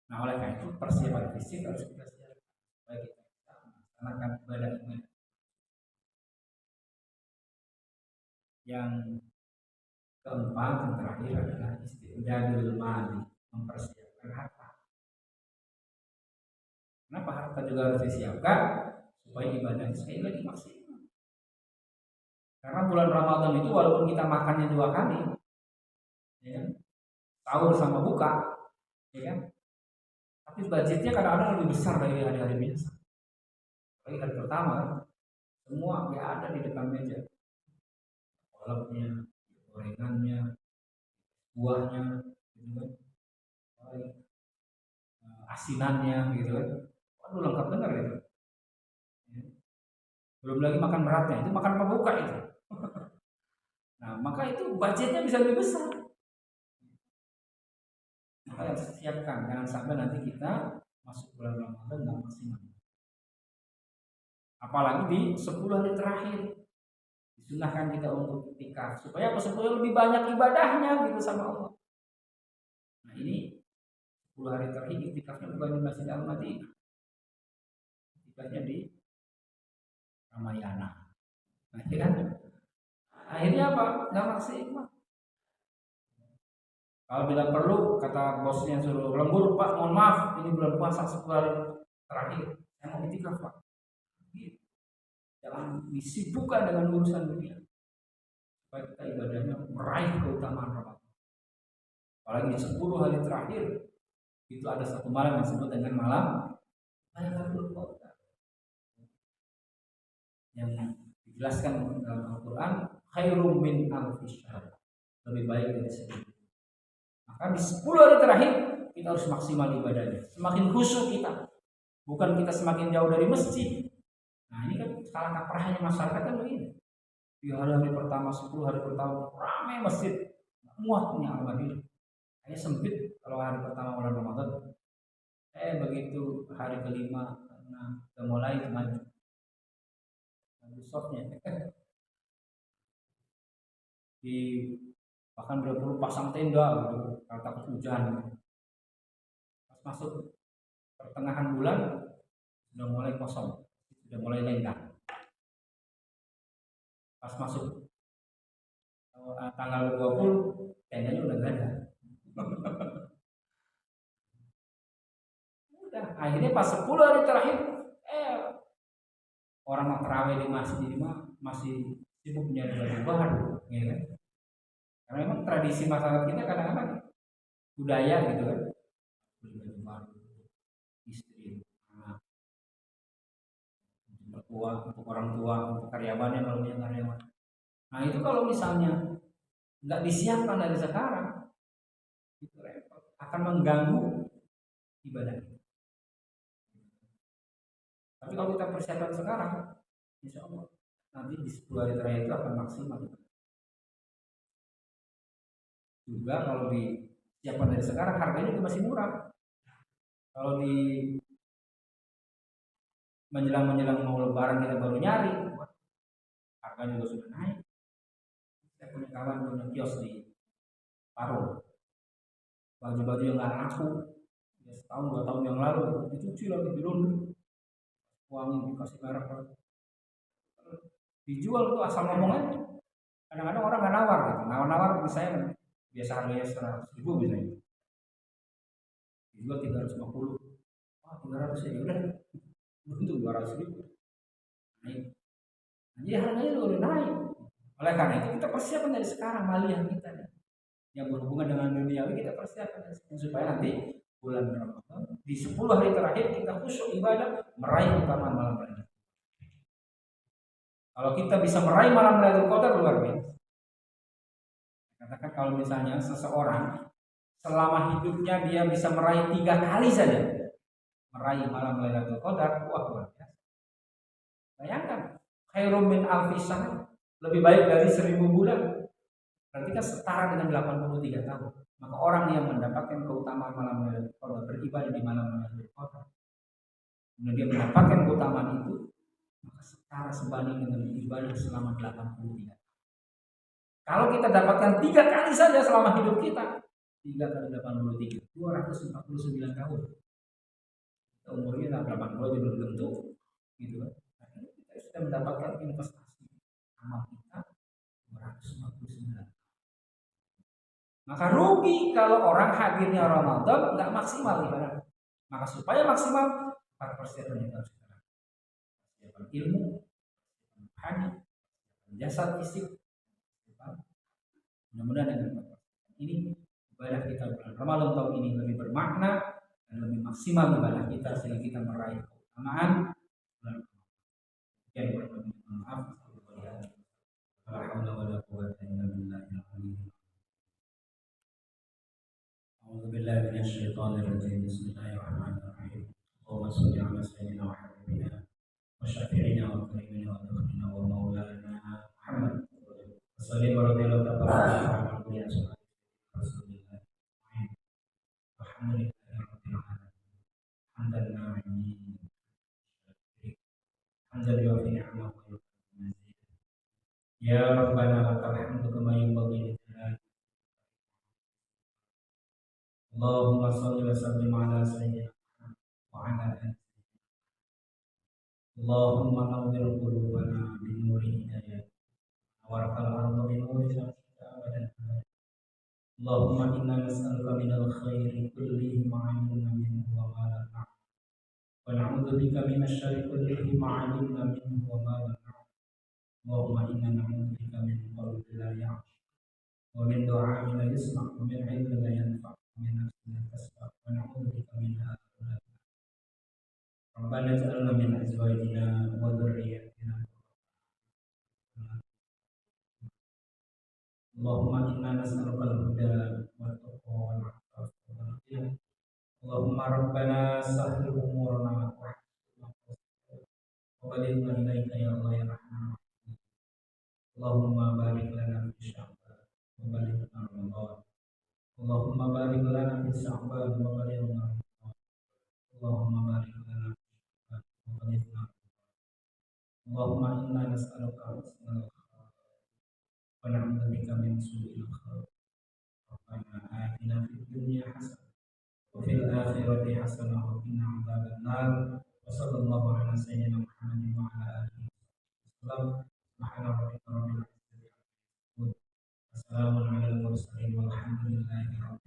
Nah oleh karena itu persiapan fisik harus kita siapkan supaya kita bisa melaksanakan ibadah. Yang keempat yang terakhir adalah istiqdadul mali, mempersiapkan harta. Kenapa harta juga harus disiapkan? Supaya ibadah sekali lagi maksimal. Karena bulan Ramadan itu walaupun kita makannya 2 kali, ya kan? Sahur sama buka, ya kan? Tapi budgetnya kadang-kadang lebih besar dari hari-hari biasa. Apalagi hari pertama, semua nggak ada di depan meja. Kolaknya, gorengannya, buahnya, gitu kan? Asinannya, gitu kan? Waduh lengkap benar gitu. Belum lagi makan beratnya, itu makan pembuka itu. Nah, maka itu budgetnya bisa lebih besar. Maka harus siapkan, jangan sampai nanti kita masuk bulan Ramadan nggak maksimal. Apalagi di 10 hari terakhir disunahkan kita untuk iktikaf supaya apa? Supaya lebih banyak ibadahnya gitu sama Allah. Nah ini 10 10 hari terakhir iktikafnya bukan di Masjid Al-Madinah, iktikafnya di Ramayana. Nah, kan? Akhirnya apa? Nggak maksimal. Kalau bila perlu, kata bosnya suruh lembur, Pak, mohon maaf, ini bulan puasa 10 hari terakhir, saya mau iktikaf, Pak. Gitu. Jangan disibukkan dengan urusan dunia, supaya kita ibadahnya meraih keutamaan Ramadan. Apalagi di 10 hari terakhir itu ada satu malam yang disebut dengan malam Lailatul Qadar, yang dijelaskan dalam Al-Quran, khairum min alfi syahr, lebih baik dari 1000. Maka di 10 hari terakhir kita harus maksimal ibadahnya, semakin khusyuk kita, bukan kita semakin jauh dari masjid. Nah, ini kan salah kaprahnya masyarakat kan begini. Di hari pertama, 10 hari pertama ramai masjid, muat punya Al-Madinah. Hanya sempit kalau hari pertama bulan Ramadan. Begitu hari kelima, nah, udah mulai maju softnya. Di bahkan perlu pasang tenda gitu, kalau takut hujan. Pas masuk pertengahan bulan sudah mulai kosong, sudah mulai lenggang. Pas masuk tanggal 20 tendanya udah gak ada. Udah, akhirnya pas 10 hari terakhir orang yang terawih di masjid masih sibuk nyari baju baru, ya kan? Karena memang tradisi masyarakat kita kadang-kadang budaya gitu kan, beli baju baru, istri, anak, untuk tua, untuk orang tua, untuk karyawannya kalau punya karyawan. Nah itu kalau misalnya nggak disiapkan dari sekarang, itu repot, akan mengganggu ibadah kita. Tapi kalau kita persiapkan sekarang, insya Allah nanti di 10 hari terakhir itu akan maksimal. Juga kalau disiapkan dari sekarang, harganya juga masih murah. Kalau di menjelang mau lebaran kita baru nyari, harganya juga sudah naik. Saya punya kawan punya kios di Parung, baju-baju yang nggak laku, ya, setahun 2 tahun yang lalu dicuci lagi di laundry, uangnya dikasih merek, dijual tuh asal ngomong aja. Kadang-kadang orang nggak nawar gitu, nawar misalnya biasa harganya 100.000 misalnya, dijual 350, 300 ya udah, untuk 200.000 naik. Jadi harganya udah naik. Oleh karena itu kita persiapkan dari sekarang maliyah kita nih, yang berhubungan dengan duniawi kita persiapkan dari sekarang, supaya nanti bulan Ramadan di 10 hari terakhir kita khusyuk ibadah, meraih keutamaan malam Lailatul. Kalau kita bisa meraih malam Lailatul Qadar luar biasa. Katakan kalau misalnya seseorang selama hidupnya dia bisa meraih 3 kali saja meraih malam Lailatul Qadar, wah luar biasa. Bayangkan, khairum min alfi syahr, lebih baik dari 1000 bulan. Berarti kan setara dengan 83 tahun. Maka orang yang mendapatkan keutamaan malam Lailatul Qadar, beribadah di malam Lailatul Qadar, kemudian dia mendapatkan keutamaan itu, maka setara sebanding dengan ibadah selama 83. Kalau kita dapatkan 3 kali saja selama hidup kita, 3 kali 83, 249 tahun. Umurnya 80 belum tentu, gitu kan? Kita sudah mendapatkan investasi amal kita 249. Maka rugi kalau orang hadirnya Ramadan nggak maksimal ibadah. Maka supaya maksimal, persiapan itu harus kita persiapan ilmu, persiapan jasad fisik. Mudah-mudahan dengan ini ibadah kita bulan Ramadan tahun ini lebih bermakna dan lebih maksimal ibadah kita, sehingga kita meraih keutamaan bulan Ramadan. Yang bermanfaat. أعوذ بالله من الشيطان الرجيم. بسم الله الرحمن الرحيم. اللهم صل على سيدنا وحبيبنا وشفيعنا وكريمنا ودخلنا ومولانا محمد وسلم رضي الله تعالى عن رسول الله والحمد لله رب العالمين حمدا ناعمين حمدا يوفي نعمه ويكفي مزيدا يا ربنا لك الحمد كما ينبغي لجلالك اللهم صل وسلم على سيدنا محمد وعلى آله. اللهم نور قلوبنا بنور هدايتك وارق الأرض بنور شمسك أبدا. اللهم إنا نسألك من الخير كله ما علمنا منه وما لم نعلم، ونعوذ بك من الشر كله ما علمنا منه وما لم نعلم. اللهم إنا نعوذ بك من قلب لا يعصي، ومن دعاء لا يسمع، ومن علم لا ينفع، ومن نفس لا تشبع، ونعوذ بك من هؤلاء. ربنا اجعلنا من أزواجنا وذرياتنا. اللهم إنا نسألك الهدى والتقوى والعفاف والغنى. اللهم ربنا سهل أمورنا وبلغنا إليك يا الله يا رحمن. اللهم بارك لنا في شعبان وبلغنا رمضان. اللهم بارك لنا في شعبان وبلغنا رمضان. اللهم بارك لنا في شعبان وبلغنا رمضان. اللهم إنا نسألك حسن الخير ونعوذ بك من سوء الخير. ربنا آتنا في الدنيا حسنة وفي الآخرة حسنة وقنا عذاب النار. وصلى الله على سيدنا محمد وعلى آله وسلم. سبحان ربك رب العزة عما يصفون، وسلام على المرسلين والحمد لله رب العالمين.